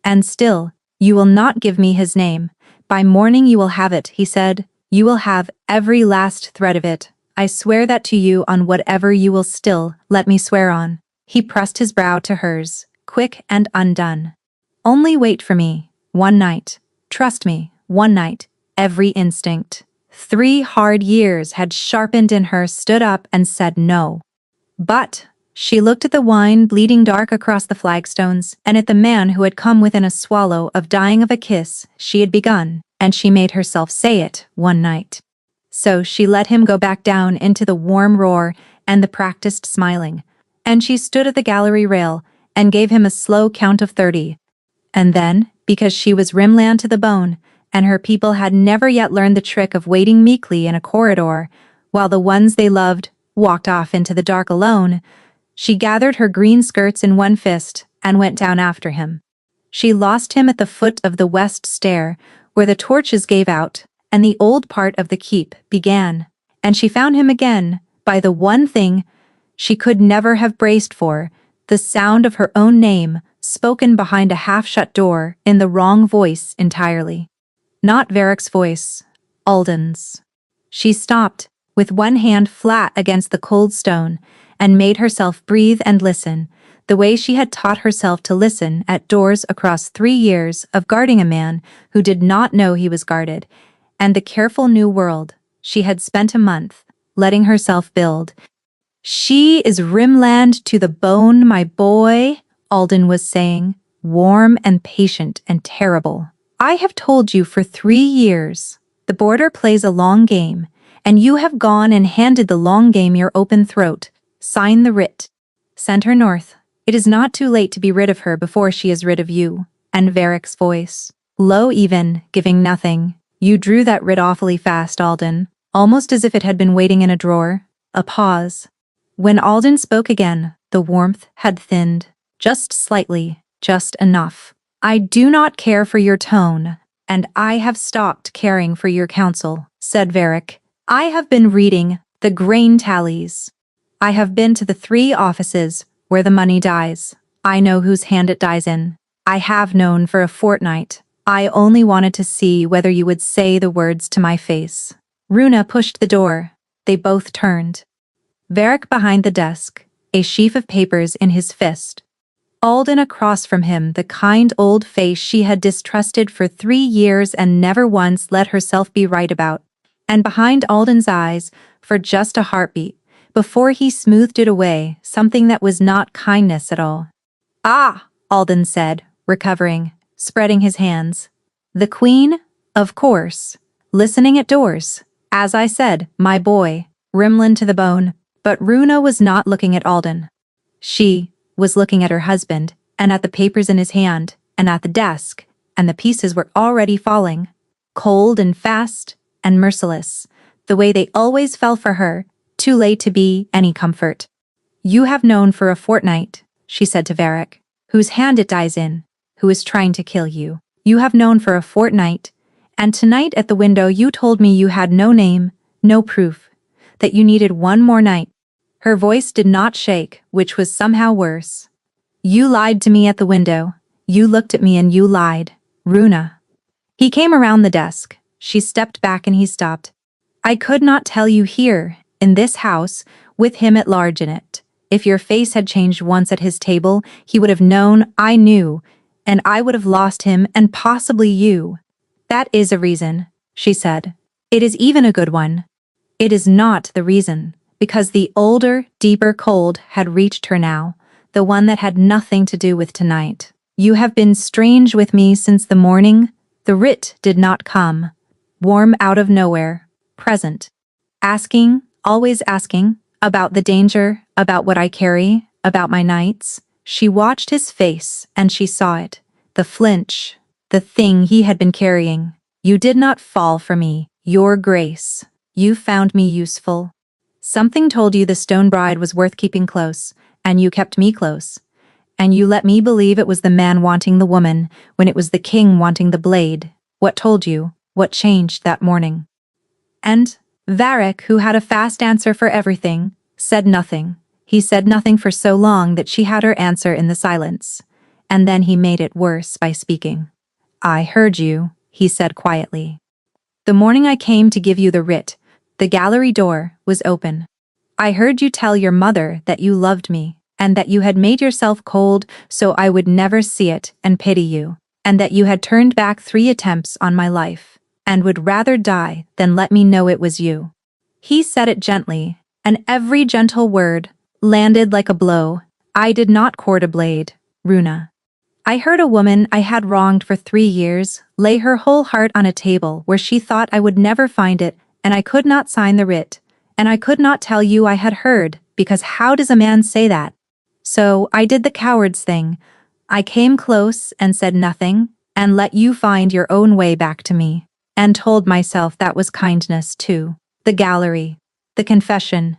And still, you will not give me his name. By morning you will have it, he said. You will have every last thread of it. I swear that to you on whatever you will still let me swear on. He pressed his brow to hers, quick and undone. Only wait for me, one night. Trust me, one night, every instinct. 3 hard years had sharpened in her, stood up and said no. But, She looked at the wine bleeding dark across the flagstones, and at the man who had come within a swallow of dying of a kiss she had begun, and she made herself say it one night. So she let him go back down into the warm roar and the practiced smiling, and she stood at the gallery rail and gave him a slow count of 30. And then, because she was Rimland to the bone, and her people had never yet learned the trick of waiting meekly in a corridor, while the ones they loved walked off into the dark alone, she gathered her green skirts in one fist and went down after him. She lost him at the foot of the west stair, where the torches gave out and the old part of the keep began, and she found him again by the one thing she could never have braced for, the sound of her own name spoken behind a half-shut door in the wrong voice entirely. Not Varick's voice, Alden's. She stopped, with one hand flat against the cold stone, and made herself breathe and listen, the way she had taught herself to listen at doors across 3 years of guarding a man who did not know he was guarded, and the careful new world she had spent a month letting herself build. "She is Rimland to the bone, my boy," Alden was saying, warm and patient and terrible. "I have told you for 3 years. The border plays a long game, and you have gone and handed the long game your open throat. Sign the writ. Send her north. It is not too late to be rid of her before she is rid of you." And Varick's voice, low even, giving nothing. "You drew that writ awfully fast, Alden, almost as if it had been waiting in a drawer." A pause. When Alden spoke again, the warmth had thinned, just slightly, just enough. "I do not care for your tone, and I have stopped caring for your counsel," said Varick. "I have been reading the grain tallies. I have been to the 3 offices where the money dies. I know whose hand it dies in. I have known for a fortnight. I only wanted to see whether you would say the words to my face." Runa pushed the door. They both turned. Varick behind the desk, a sheaf of papers in his fist. Alden across from him, the kind old face she had distrusted for 3 years and never once let herself be right about. And behind Alden's eyes, for just a heartbeat, before he smoothed it away, something that was not kindness at all. "Ah," Alden said, recovering, spreading his hands. "The Queen? Of course. Listening at doors. As I said, my boy, Rimland to the bone." But Runa was not looking at Alden. She was looking at her husband, and at the papers in his hand, and at the desk, and the pieces were already falling, cold and fast and merciless, the way they always fell for her, too late to be any comfort. "You have known for a fortnight," she said to Varick, "whose hand it dies in, who is trying to kill you. You have known for a fortnight, and tonight at the window you told me you had no name, no proof, that you needed one more night." Her voice did not shake, which was somehow worse. "You lied to me at the window. You looked at me and you lied, Runa." He came around the desk. She stepped back and he stopped. "I could not tell you here, in this house, with him at large in it. If your face had changed once at his table, he would have known I knew, and I would have lost him and possibly you." "That is a reason," she said. "It is even a good one." "It is not the reason, because the older, deeper cold had reached her now, the one that had nothing to do with tonight. You have been strange with me since the morning. The writ did not come. Warm out of nowhere, present. Asking, always asking, about the danger, about what I carry, about my nights." She watched his face, and she saw it. The flinch, the thing he had been carrying. "You did not fall for me, your grace. You found me useful. Something told you the stone bride was worth keeping close, and you kept me close. And you let me believe it was the man wanting the woman, when it was the king wanting the blade. What told you? What changed that morning?" And Varick, who had a fast answer for everything, said nothing. He said nothing for so long that she had her answer in the silence. And then he made it worse by speaking. "I heard you," he said quietly. "The morning I came to give you the writ, the gallery door was open. I heard you tell your mother that you loved me, and that you had made yourself cold so I would never see it and pity you, and that you had turned back 3 attempts on my life, and would rather die than let me know it was you." He said it gently, and every gentle word, landed like a blow. I did not court a blade, Runa. I heard a woman I had wronged for 3 years lay her whole heart on a table where she thought I would never find it, and I could not sign the writ, and I could not tell you I had heard, because how does a man say that? So I did the coward's thing. I came close and said nothing, and let you find your own way back to me, and told myself that was kindness too. The gallery. The confession.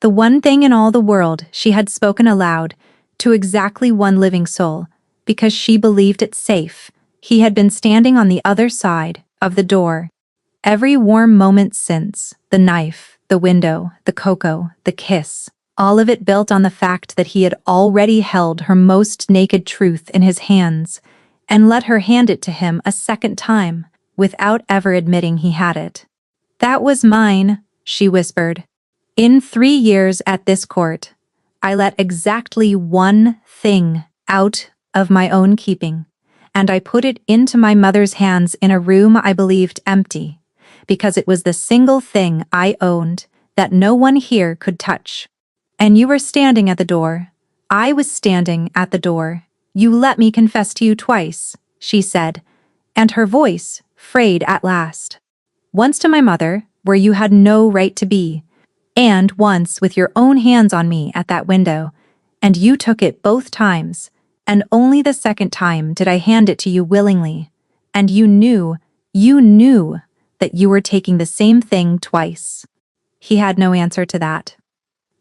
The one thing in all the world she had spoken aloud, to exactly one living soul, because she believed it safe. He had been standing on the other side of the door. Every warm moment since, the knife, the window, the cocoa, the kiss, all of it built on the fact that he had already held her most naked truth in his hands, and let her hand it to him a second time, without ever admitting he had it. That was mine, she whispered. In 3 years at this court, I let exactly one thing out of my own keeping, and I put it into my mother's hands in a room I believed empty, because it was the single thing I owned that no one here could touch. And you were standing at the door. I was standing at the door. You let me confess to you twice, she said, and her voice frayed at last. Once to my mother, where you had no right to be, and once with your own hands on me at that window, and you took it both times, and only the second time did I hand it to you willingly, and you knew that you were taking the same thing twice. He had no answer to that.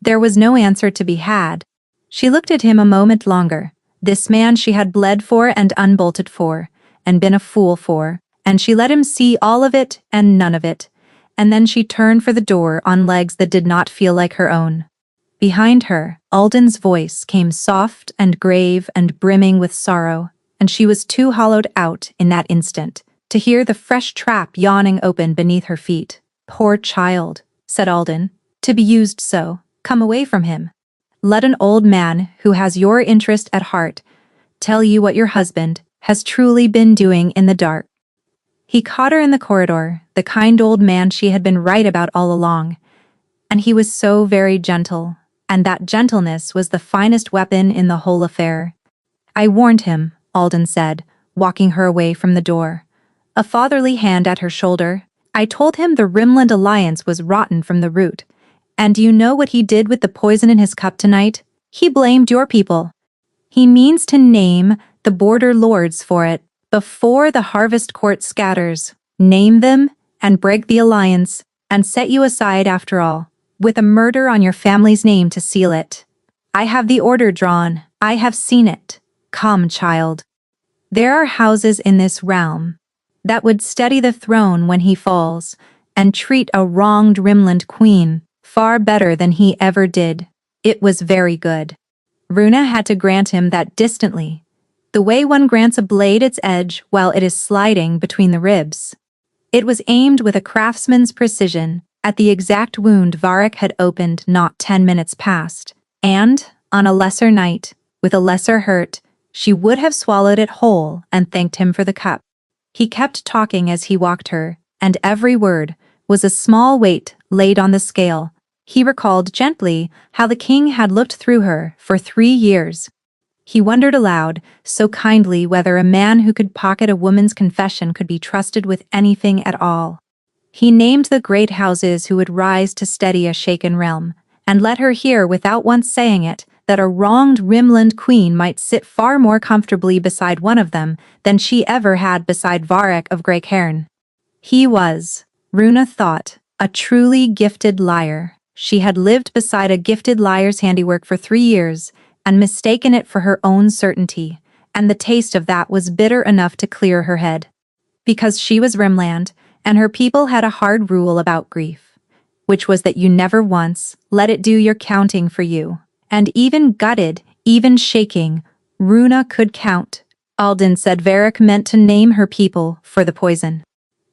There was no answer to be had. She looked at him a moment longer, this man she had bled for and unbolted for, and been a fool for, and she let him see all of it and none of it, and then she turned for the door on legs that did not feel like her own. Behind her, Alden's voice came soft and grave and brimming with sorrow, and she was too hollowed out in that instant to hear the fresh trap yawning open beneath her feet. Poor child, said Alden, to be used so. Come away from him. Let an old man who has your interest at heart tell you what your husband has truly been doing in the dark. He caught her in the corridor, the kind old man she had been right about all along, and he was so very gentle, and that gentleness was the finest weapon in the whole affair. I warned him, Alden said, walking her away from the door, a fatherly hand at her shoulder. I told him the Rimland alliance was rotten from the root, and do you know what he did with the poison in his cup tonight? He blamed your people. He means to name the border lords for it before the harvest court scatters. Name them and break the alliance and set you aside after all, with a murder on your family's name to seal it. I have the order drawn. I have seen it. Come, child. There are houses in this realm that would steady the throne when he falls and treat a wronged Rimland queen far better than he ever did. It was very good. Runa had to grant him that distantly, the way one grants a blade its edge while it is sliding between the ribs. It was aimed with a craftsman's precision at the exact wound Varric had opened not 10 minutes past, and, on a lesser night, with a lesser hurt, she would have swallowed it whole and thanked him for the cup. He kept talking as he walked her, and every word was a small weight laid on the scale. He recalled gently how the king had looked through her for 3 years. He wondered aloud, so kindly, whether a man who could pocket a woman's confession could be trusted with anything at all. He named the great houses who would rise to steady a shaken realm, and let her hear without once saying it that a wronged Rimland queen might sit far more comfortably beside one of them than she ever had beside Varric of Grey Cairn. He was, Runa thought, a truly gifted liar. She had lived beside a gifted liar's handiwork for 3 years, and mistaken it for her own certainty, and the taste of that was bitter enough to clear her head. Because she was Rimland, and her people had a hard rule about grief, which was that you never once let it do your counting for you, and even gutted, even shaking, Runa could count. Alden said Varric meant to name her people for the poison.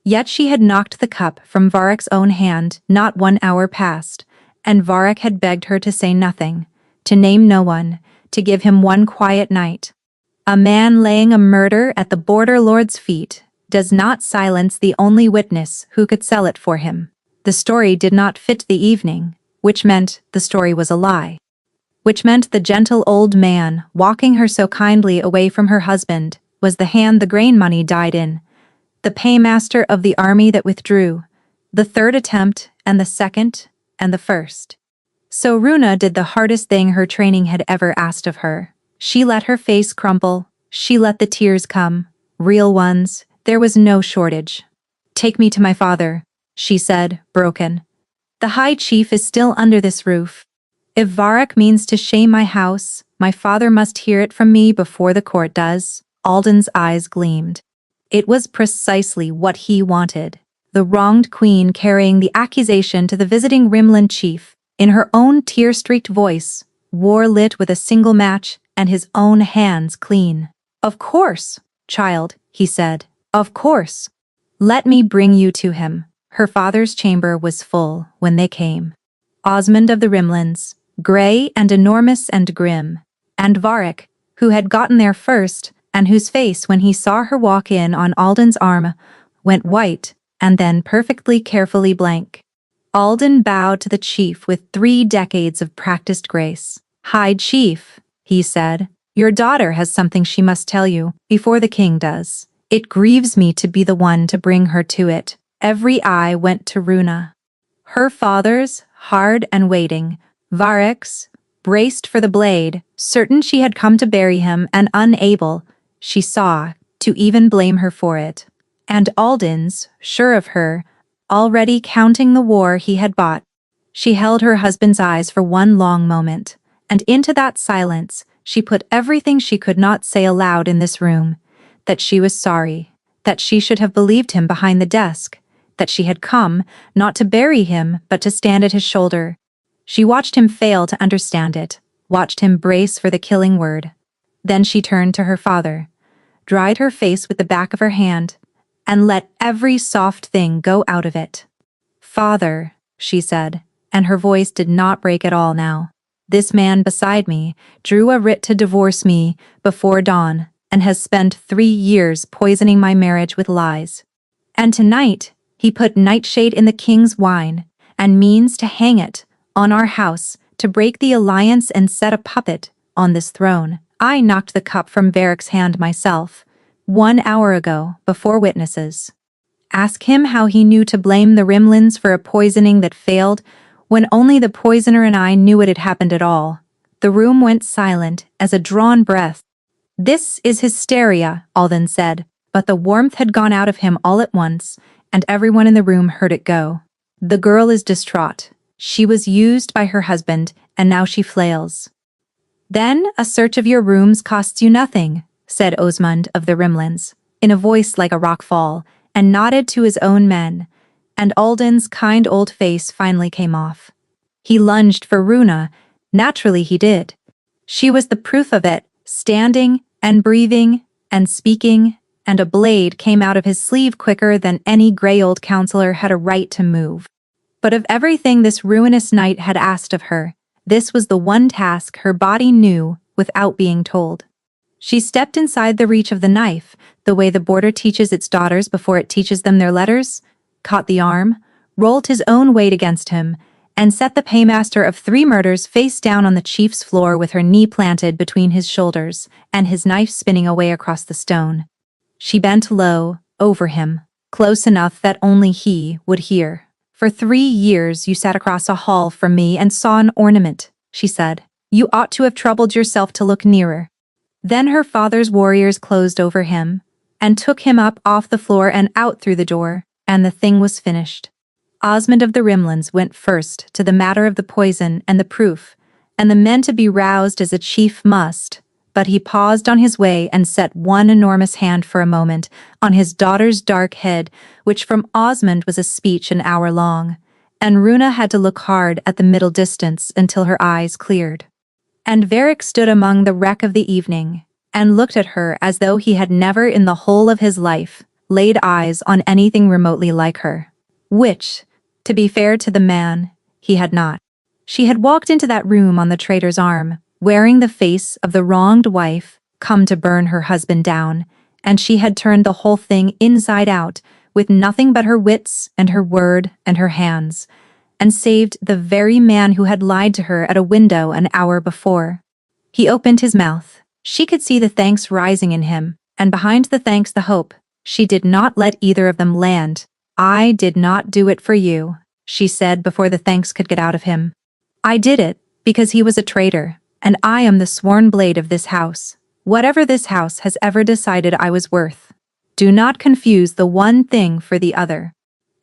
Yet she had knocked the cup from Varric's own hand not 1 hour past, and Varric had begged her to say nothing, to name no one, to give him one quiet night. A man laying a murder at the border lord's feet does not silence the only witness who could sell it for him. The story did not fit the evening, which meant the story was a lie. which meant the gentle old man, walking her so kindly away from her husband, was the hand the grain money died in, the paymaster of the army that withdrew, the third attempt, and the second, and the first. So Runa did the hardest thing her training had ever asked of her. She let her face crumple, she let the tears come, real ones, there was no shortage. "Take me to my father," she said, broken. "The High Chief is still under this roof. If Varrock means to shame my house, my father must hear it from me before the court does." Alden's eyes gleamed. It was precisely what he wanted. The wronged queen carrying the accusation to the visiting Rimland chief, in her own tear-streaked voice, war lit with a single match, and his own hands clean. "Of course, child," he said. "Of course. Let me bring you to him." Her father's chamber was full when they came. Osmond of the Rimlands, grey and enormous and grim, and Varrock, who had gotten there first, and whose face when he saw her walk in on Alden's arm went white and then perfectly carefully blank. Alden bowed to the chief with 3 decades of practiced grace. "High Chief," he said, "your daughter has something she must tell you before the king does. It grieves me to be the one to bring her to it." Every eye went to Runa. Her father's, hard and waiting, Varrock's, braced for the blade, certain she had come to bury him and unable, she saw, to even blame her for it. And Alden's, sure of her, already counting the war he had bought. She held her husband's eyes for one long moment, and into that silence she put everything she could not say aloud in this room, that she was sorry, that she should have believed him behind the desk, that she had come, not to bury him, but to stand at his shoulder. She watched him fail to understand it, watched him brace for the killing word. Then she turned to her father, dried her face with the back of her hand, and let every soft thing go out of it. "Father," she said, and her voice did not break at all now. "This man beside me drew a writ to divorce me before dawn, and has spent 3 years poisoning my marriage with lies. And tonight, he put nightshade in the king's wine, and means to hang it on our house, to break the alliance and set a puppet on this throne. I knocked the cup from Varrock's hand myself, 1 hour ago, before witnesses. Ask him how he knew to blame the Rimlands for a poisoning that failed, when only the poisoner and I knew it had happened at all." The room went silent as a drawn breath. "This is hysteria," Alden said, but the warmth had gone out of him all at once, and everyone in the room heard it go. "The girl is distraught. She was used by her husband, and now she flails." "Then a search of your rooms costs you nothing," said Osmond of the Rimlands, in a voice like a rock fall, and nodded to his own men, and Alden's kind old face finally came off. He lunged for Runa. Naturally he did. She was the proof of it, standing and breathing and speaking, and a blade came out of his sleeve quicker than any grey old counselor had a right to move. But of everything this ruinous night had asked of her, this was the one task her body knew without being told. She stepped inside the reach of the knife, the way the border teaches its daughters before it teaches them their letters, caught the arm, rolled his own weight against him, and set the paymaster of 3 murders face down on the chief's floor with her knee planted between his shoulders and his knife spinning away across the stone. She bent low, over him, close enough that only he would hear. "For 3 years you sat across a hall from me and saw an ornament," she said. "You ought to have troubled yourself to look nearer." Then her father's warriors closed over him, and took him up off the floor and out through the door, and the thing was finished. Osmond of the Rimlands went first to the matter of the poison and the proof, and the men to be roused as a chief must, but he paused on his way and set one enormous hand for a moment on his daughter's dark head, which from Osmond was a speech an hour long, and Runa had to look hard at the middle distance until her eyes cleared. And Varrock stood among the wreck of the evening, and looked at her as though he had never in the whole of his life laid eyes on anything remotely like her. Which, to be fair to the man, he had not. She had walked into that room on the traitor's arm, wearing the face of the wronged wife, come to burn her husband down, and she had turned the whole thing inside out, with nothing but her wits and her word and her hands, and saved the very man who had lied to her at a window an hour before. He opened his mouth. She could see the thanks rising in him, and behind the thanks the hope. She did not let either of them land. "I did not do it for you," she said before the thanks could get out of him. "I did it because he was a traitor, and I am the sworn blade of this house. Whatever this house has ever decided I was worth. Do not confuse the one thing for the other."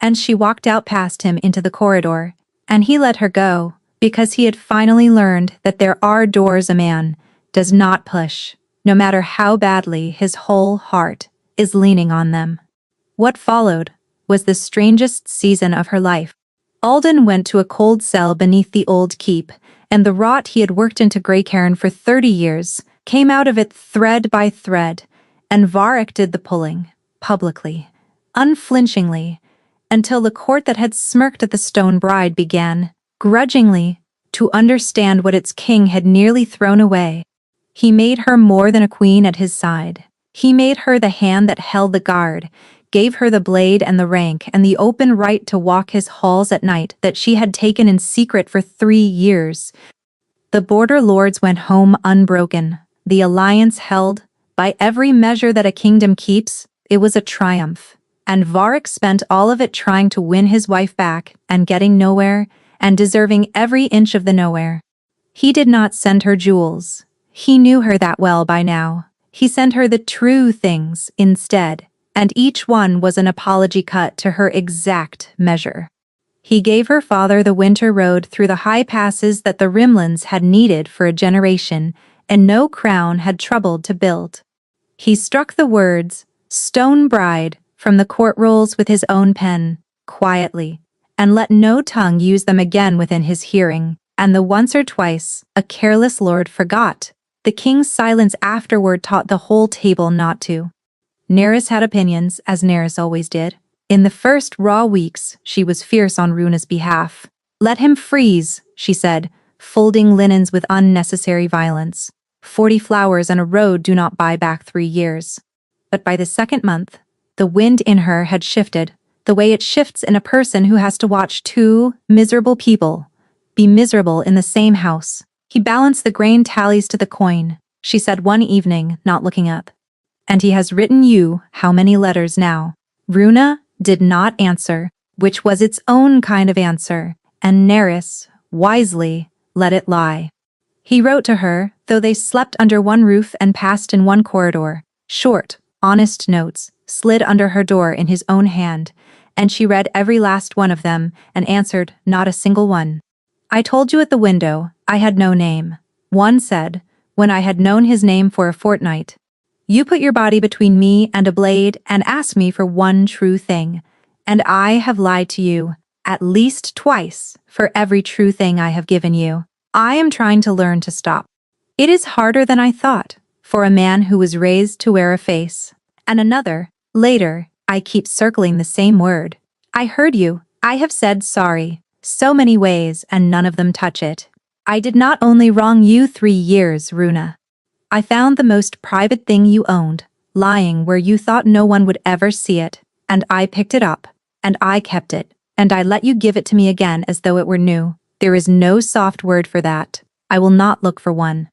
And she walked out past him into the corridor, and he let her go, because he had finally learned that there are doors a man does not push, no matter how badly his whole heart is leaning on them. What followed was the strangest season of her life. Alden went to a cold cell beneath the old keep, and the rot he had worked into Grey Cairn for 30 years came out of it thread by thread, and Varric did the pulling, publicly, unflinchingly, until the court that had smirked at the stone bride began, grudgingly, to understand what its king had nearly thrown away. He made her more than a queen at his side. He made her the hand that held the guard, gave her the blade and the rank and the open right to walk his halls at night that she had taken in secret for 3 years. The border lords went home unbroken. The alliance held. By every measure that a kingdom keeps, it was a triumph. And Varric spent all of it trying to win his wife back and getting nowhere and deserving every inch of the nowhere. He did not send her jewels. He knew her that well by now. He sent her the true things instead, and each one was an apology cut to her exact measure. He gave her father the winter road through the high passes that the Rimlands had needed for a generation, and no crown had troubled to build. He struck the words, "Stone Bride," from the court rolls with his own pen, quietly, and let no tongue use them again within his hearing, and the once or twice a careless lord forgot. The king's silence afterward taught the whole table not to. Nerys had opinions, as Nerys always did. In the first raw weeks, she was fierce on Runa's behalf. "Let him freeze," she said, folding linens with unnecessary violence. 40 flowers and a road do not buy back 3 years. But by the second month, the wind in her had shifted, the way it shifts in a person who has to watch 2 miserable people be miserable in the same house. "He balanced the grain tallies to the coin," she said one evening, not looking up. "And he has written you how many letters now?" Runa did not answer, which was its own kind of answer, and Nerys, wisely, let it lie. He wrote to her, though they slept under one roof and passed in one corridor. Short, honest notes slid under her door in his own hand, and she read every last one of them and answered not a single one. "I told you at the window I had no name," one said, when I had known his name for a fortnight. "You put your body between me and a blade and asked me for one true thing, and I have lied to you, at least twice, for every true thing I have given you. I am trying to learn to stop. It is harder than I thought, for a man who was raised to wear a face." And another, later, "I keep circling the same word. I heard you. I have said sorry so many ways and none of them touch it. I did not only wrong you 3 years, Runa. I found the most private thing you owned, lying where you thought no one would ever see it, and I picked it up, and I kept it, and I let you give it to me again as though it were new. There is no soft word for that. I will not look for one."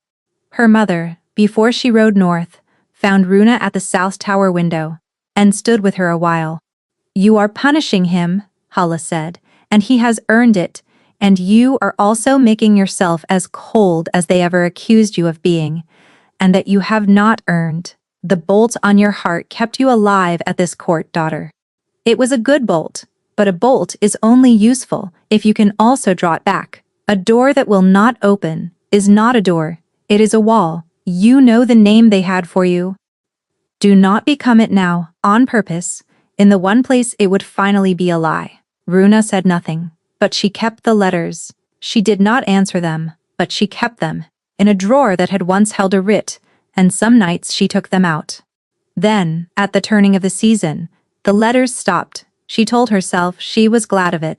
Her mother, before she rode north, found Runa at the south tower window, and stood with her a while. "You are punishing him," Hala said, "and he has earned it, and you are also making yourself as cold as they ever accused you of being, and that you have not earned. The bolt on your heart kept you alive at this court, daughter. It was a good bolt, but a bolt is only useful if you can also draw it back. A door that will not open is not a door, it is a wall. You know the name they had for you. Do not become it now, on purpose, in the one place it would finally be a lie." Runa said nothing, but she kept the letters. She did not answer them, but she kept them, in a drawer that had once held a writ, and some nights she took them out. Then, at the turning of the season, the letters stopped. She told herself she was glad of it.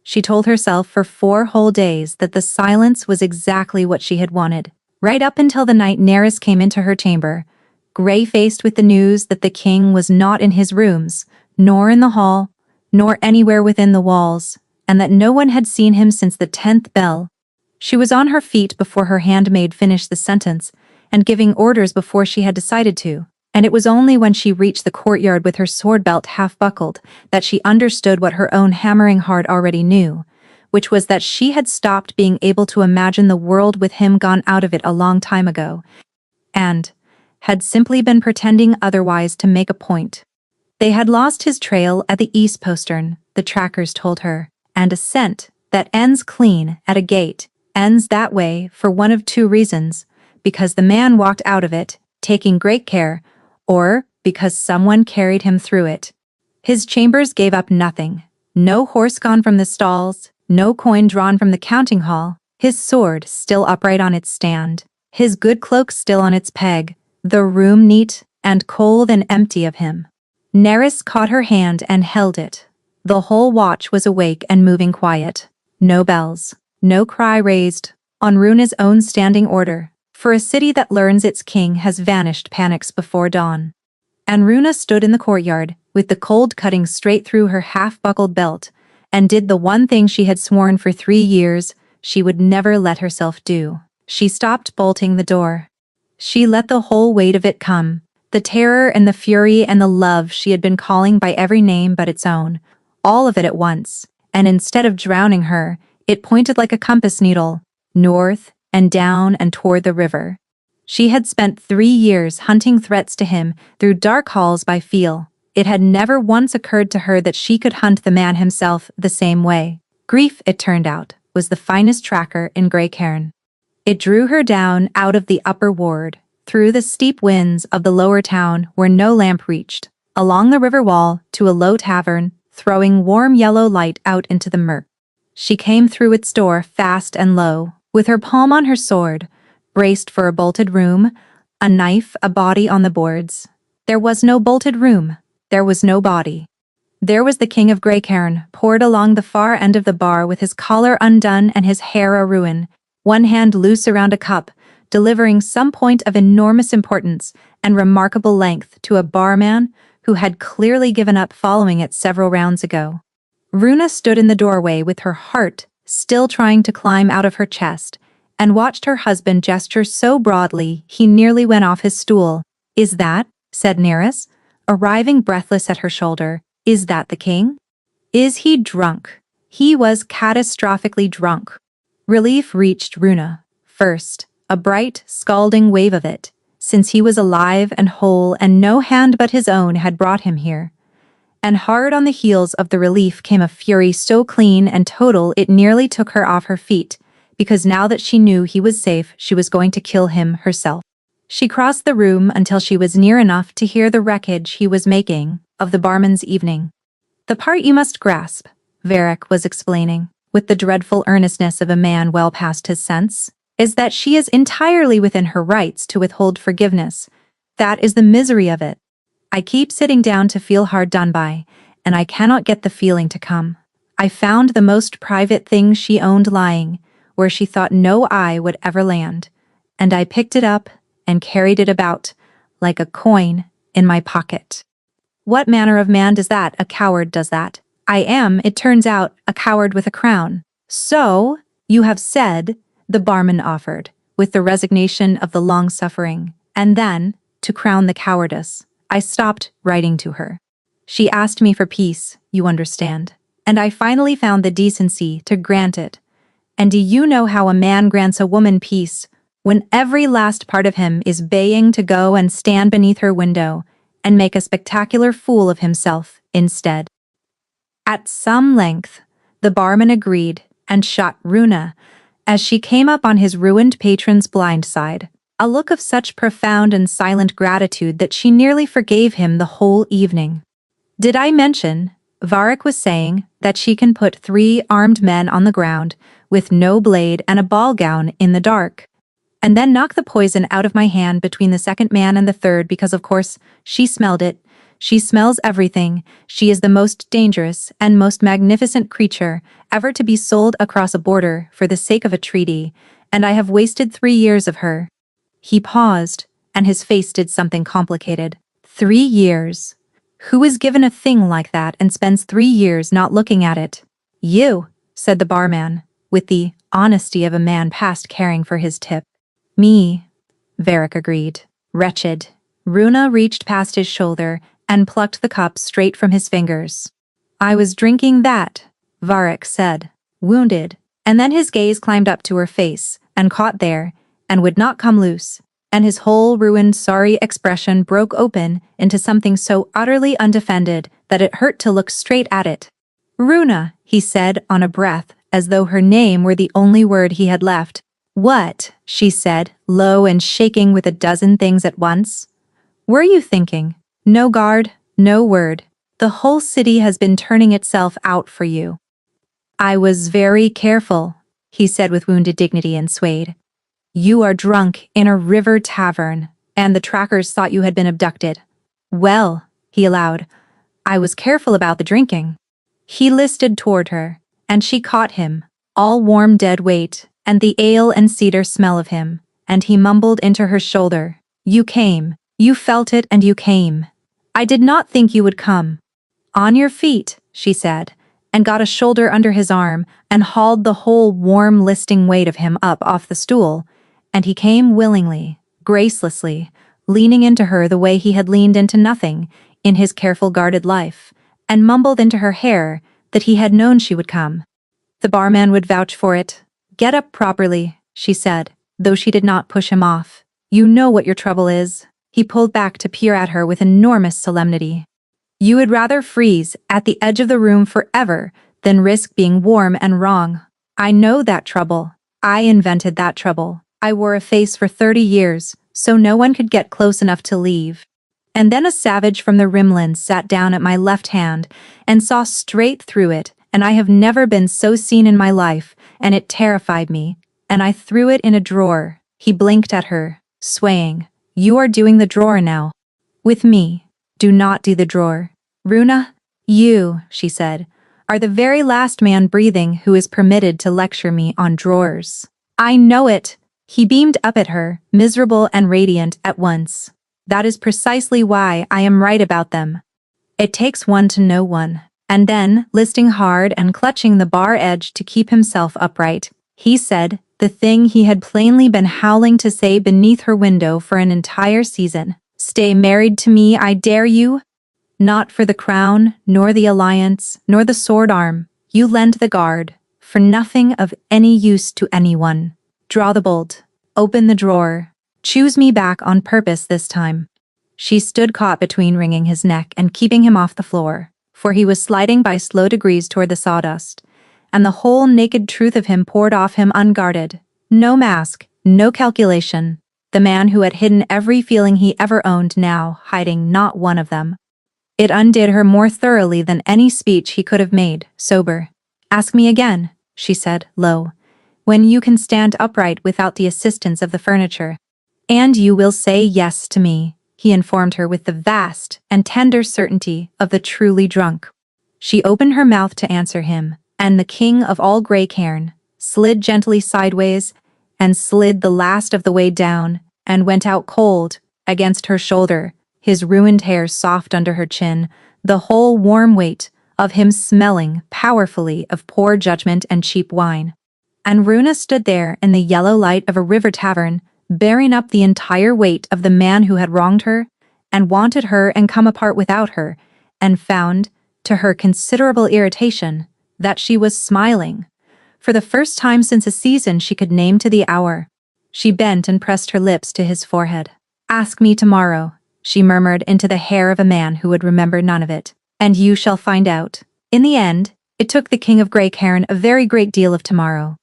She told herself for 4 whole days that the silence was exactly what she had wanted, right up until the night Nerys came into her chamber, gray-faced with the news that the king was not in his rooms, nor in the hall, nor anywhere within the walls, and that no one had seen him since the 10th bell. She was on her feet before her handmaid finished the sentence, and giving orders before she had decided to, and it was only when she reached the courtyard with her sword belt half buckled that she understood what her own hammering heart already knew, which was that she had stopped being able to imagine the world with him gone out of it a long time ago, and had simply been pretending otherwise to make a point. They had lost his trail at the east postern, the trackers told her, and a scent that ends clean at a gate ends that way for one of two reasons: because the man walked out of it, taking great care, or because someone carried him through it. His chambers gave up nothing. No horse gone from the stalls, no coin drawn from the counting hall, his sword still upright on its stand, his good cloak still on its peg, the room neat and cold and empty of him. Nerys caught her hand and held it. The whole watch was awake and moving quiet. No bells, no cry raised, on Runa's own standing order, for a city that learns its king has vanished panics before dawn. And Runa stood in the courtyard, with the cold cutting straight through her half-buckled belt, and did the one thing she had sworn for 3 years she would never let herself do. She stopped bolting the door. She let the whole weight of it come, the terror and the fury and the love she had been calling by every name but its own, all of it at once, and instead of drowning her, it pointed like a compass needle, north and down and toward the river. She had spent 3 years hunting threats to him through dark halls by feel. It had never once occurred to her that she could hunt the man himself the same way. Grief, it turned out, was the finest tracker in Grey Cairn. It drew her down out of the upper ward, through the steep winds of the lower town where no lamp reached, along the river wall to a low tavern, throwing warm yellow light out into the murk. She came through its door fast and low, with her palm on her sword, braced for a bolted room, a knife, a body on the boards. There was no bolted room. There was no body. There was the King of Grey Cairn, poured along the far end of the bar with his collar undone and his hair a ruin, one hand loose around a cup, delivering some point of enormous importance and remarkable length to a barman who had clearly given up following it several rounds ago. Runa stood in the doorway with her heart still trying to climb out of her chest, and watched her husband gesture so broadly he nearly went off his stool. "Is that," said Nerys, arriving breathless at her shoulder, "is that the king? Is he drunk?" He was catastrophically drunk. Relief reached Runa, first, a bright, scalding wave of it, since he was alive and whole and no hand but his own had brought him here. And hard on the heels of the relief came a fury so clean and total it nearly took her off her feet, because now that she knew he was safe, she was going to kill him herself. She crossed the room until she was near enough to hear the wreckage he was making of the barman's evening. "The part you must grasp," Varric was explaining, with the dreadful earnestness of a man well past his sense, "is that she is entirely within her rights to withhold forgiveness. That is the misery of it. I keep sitting down to feel hard done by, and I cannot get the feeling to come. I found the most private thing she owned lying, where she thought no eye would ever land, and I picked it up and carried it about, like a coin, in my pocket. What manner of man does that? A coward does that. I am, it turns out, a coward with a crown." "So, you have said," the barman offered, with the resignation of the long-suffering, and then, to crown the cowardice, I stopped writing to her. She asked me for peace, you understand, and I finally found the decency to grant it. And do you know how a man grants a woman peace when every last part of him is baying to go and stand beneath her window and make a spectacular fool of himself instead? At some length, the barman agreed and shot Runa, as she came up on his ruined patron's blind side, a look of such profound and silent gratitude that she nearly forgave him the whole evening. "Did I mention," Varric was saying, "that she can put 3 armed men on the ground, with no blade and a ball gown in the dark, and then knock the poison out of my hand between the second man and the third because, of course, she smelled it. She smells everything. She is the most dangerous and most magnificent creature ever to be sold across a border for the sake of a treaty, and I have wasted 3 years of her." He paused, and his face did something complicated. 3 years. Who is given a thing like that and spends 3 years not looking at it? "You," said the barman, with the honesty of a man past caring for his tip. Me, Varric agreed. Wretched. Runa reached past his shoulder and plucked the cup straight from his fingers. I was drinking that, Varric said, wounded, and then his gaze climbed up to her face and caught there, and would not come loose, and his whole ruined, sorry expression broke open into something so utterly undefended that it hurt to look straight at it. Runa, he said on a breath, as though her name were the only word he had left. What? She said, low and shaking with a dozen things at once. Were you thinking? No guard, no word. The whole city has been turning itself out for you. I was very careful, he said with wounded dignity and swayed. You are drunk in a river tavern, and the trackers thought you had been abducted. Well, he allowed, I was careful about the drinking. He listed toward her, and she caught him, all warm dead weight, and the ale and cedar smell of him, and he mumbled into her shoulder, You came, you felt it and you came. I did not think you would come. On your feet, she said, and got a shoulder under his arm and hauled the whole warm listing weight of him up off the stool, and he came willingly, gracelessly, leaning into her the way he had leaned into nothing in his careful guarded life, and mumbled into her hair that he had known she would come. The barman would vouch for it. Get up properly, she said, though she did not push him off. You know what your trouble is. He pulled back to peer at her with enormous solemnity. You would rather freeze at the edge of the room forever than risk being warm and wrong. I know that trouble. I invented that trouble. I wore a face for 30 years, so no one could get close enough to leave. And then a savage from the Rimlands sat down at my left hand and saw straight through it, and I have never been so seen in my life, and it terrified me, and I threw it in a drawer. He blinked at her, swaying. You are doing the drawer now. With me. Do not do the drawer. Runa, you, she said, are the very last man breathing who is permitted to lecture me on drawers. I know it. He beamed up at her, miserable and radiant at once. That is precisely why I am right about them. It takes one to know one. And then, listing hard and clutching the bar edge to keep himself upright, he said, the thing he had plainly been howling to say beneath her window for an entire season. Stay married to me, I dare you. Not for the crown, nor the alliance, nor the sword arm. You lend the guard, for nothing of any use to anyone. Draw the bolt. Open the drawer. Choose me back on purpose this time. She stood caught between wringing his neck and keeping him off the floor, for he was sliding by slow degrees toward the sawdust, and the whole naked truth of him poured off him unguarded. No mask, no calculation. The man who had hidden every feeling he ever owned now hiding not one of them. It undid her more thoroughly than any speech he could have made, sober. Ask me again, she said, low, when you can stand upright without the assistance of the furniture. And you will say yes to me, he informed her with the vast and tender certainty of the truly drunk. She opened her mouth to answer him, and the king of all grey cairn slid gently sideways and slid the last of the way down and went out cold against her shoulder, his ruined hair soft under her chin, the whole warm weight of him smelling powerfully of poor judgment and cheap wine. And Runa stood there in the yellow light of a river tavern, bearing up the entire weight of the man who had wronged her, and wanted her and come apart without her, and found, to her considerable irritation, that she was smiling. For the first time since a season she could name to the hour. She bent and pressed her lips to his forehead. Ask me tomorrow, she murmured into the hair of a man who would remember none of it, and you shall find out. In the end, it took the king of Grey Cairn a very great deal of tomorrow.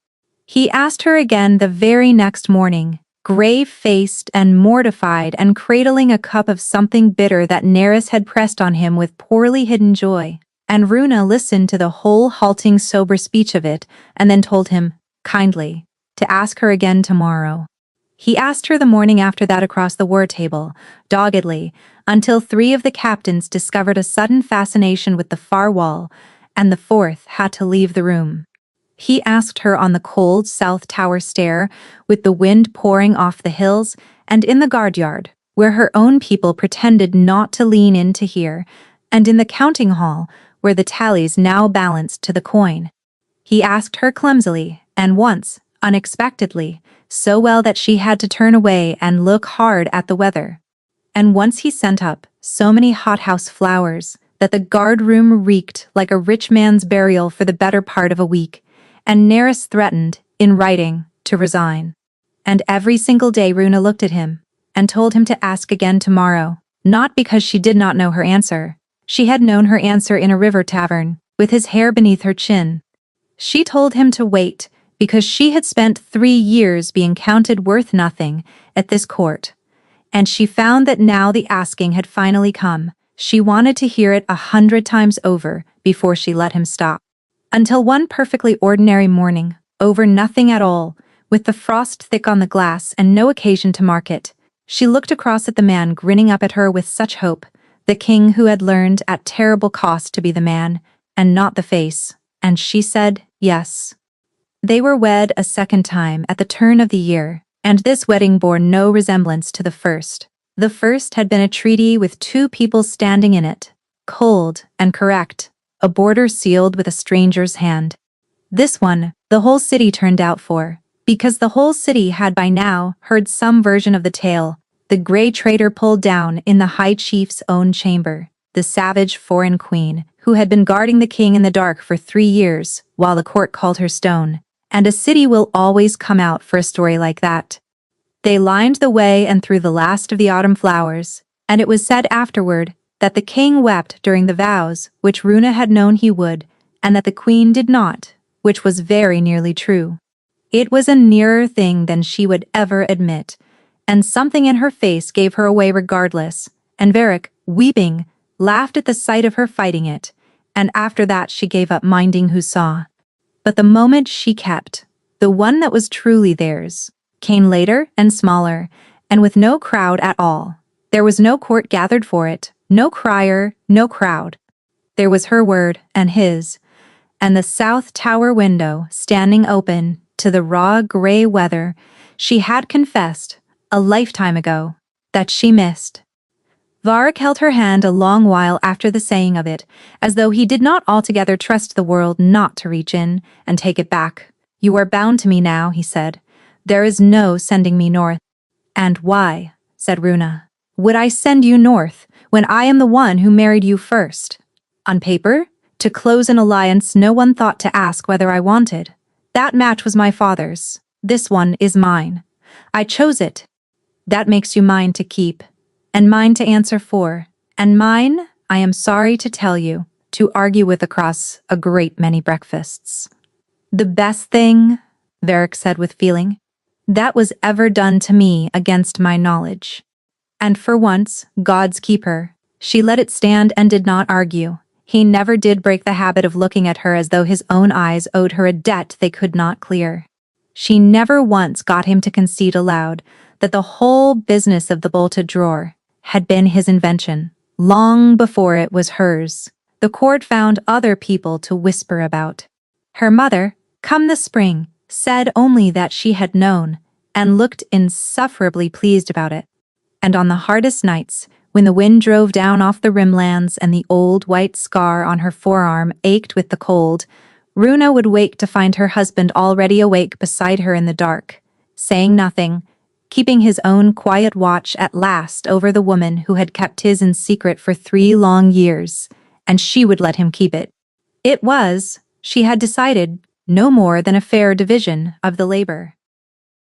He asked her again the very next morning, grave-faced and mortified and cradling a cup of something bitter that Nerys had pressed on him with poorly hidden joy. And Runa listened to the whole halting sober speech of it and then told him, kindly, to ask her again tomorrow. He asked her the morning after that across the war table, doggedly, until 3 of the captains discovered a sudden fascination with the far wall, and the 4th had to leave the room. He asked her on the cold south tower stair, with the wind pouring off the hills, and in the guard-yard, where her own people pretended not to lean in to hear, and in the counting hall, where the tallies now balanced to the coin. He asked her clumsily, and once, unexpectedly, so well that she had to turn away and look hard at the weather. And once he sent up so many hothouse flowers that the guard-room reeked like a rich man's burial for the better part of a week, and Nerys threatened, in writing, to resign. And every single day Runa looked at him, and told him to ask again tomorrow, not because she did not know her answer. She had known her answer in a river tavern, with his hair beneath her chin. She told him to wait, because she had spent 3 years being counted worth nothing at this court. And she found that now the asking had finally come. She wanted to hear it 100 times over before she let him stop. Until one perfectly ordinary morning, over nothing at all, with the frost thick on the glass and no occasion to mark it, she looked across at the man grinning up at her with such hope, the king who had learned at terrible cost to be the man, and not the face, and she said, yes. They were wed a second time at the turn of the year, and this wedding bore no resemblance to the first. The first had been a treaty with 2 people standing in it, cold and correct, a border sealed with a stranger's hand. This one, the whole city turned out for, because the whole city had by now heard some version of the tale. The grey traitor pulled down in the High Chief's own chamber, the savage foreign queen, who had been guarding the king in the dark for 3 years, while the court called her stone. And a city will always come out for a story like that. They lined the way and threw the last of the autumn flowers, and it was said afterward that the king wept during the vows, which Runa had known he would, and that the queen did not, which was very nearly true. It was a nearer thing than she would ever admit, and something in her face gave her away regardless, and Varric, weeping, laughed at the sight of her fighting it, and after that she gave up minding who saw. But the moment she kept, the one that was truly theirs, came later and smaller, and with no crowd at all. There was no court gathered for it, no crier, no crowd. There was her word and his, and the south tower window standing open to the raw gray weather she had confessed, a lifetime ago, that she missed. Varric held her hand a long while after the saying of it, as though he did not altogether trust the world not to reach in and take it back. You are bound to me now, he said. There is no sending me north. And why, said Runa, would I send you north when I am the one who married you first? On paper, to close an alliance no one thought to ask whether I wanted. That match was my father's. This one is mine. I chose it. That makes you mine to keep. And mine to answer for, and mine, I am sorry to tell you, to argue with across a great many breakfasts. The best thing, Varric said with feeling, that was ever done to me against my knowledge. And for once, God's keeper, she let it stand and did not argue. He never did break the habit of looking at her as though his own eyes owed her a debt they could not clear. She never once got him to concede aloud that the whole business of the bolted drawer had been his invention, long before it was hers. The court found other people to whisper about. Her mother, come the spring, said only that she had known, and looked insufferably pleased about it. And on the hardest nights, when the wind drove down off the rimlands and the old white scar on her forearm ached with the cold, Runa would wake to find her husband already awake beside her in the dark, saying nothing, keeping his own quiet watch at last over the woman who had kept his in secret for 3 long years, and she would let him keep it. It was, she had decided, no more than a fair division of the labor.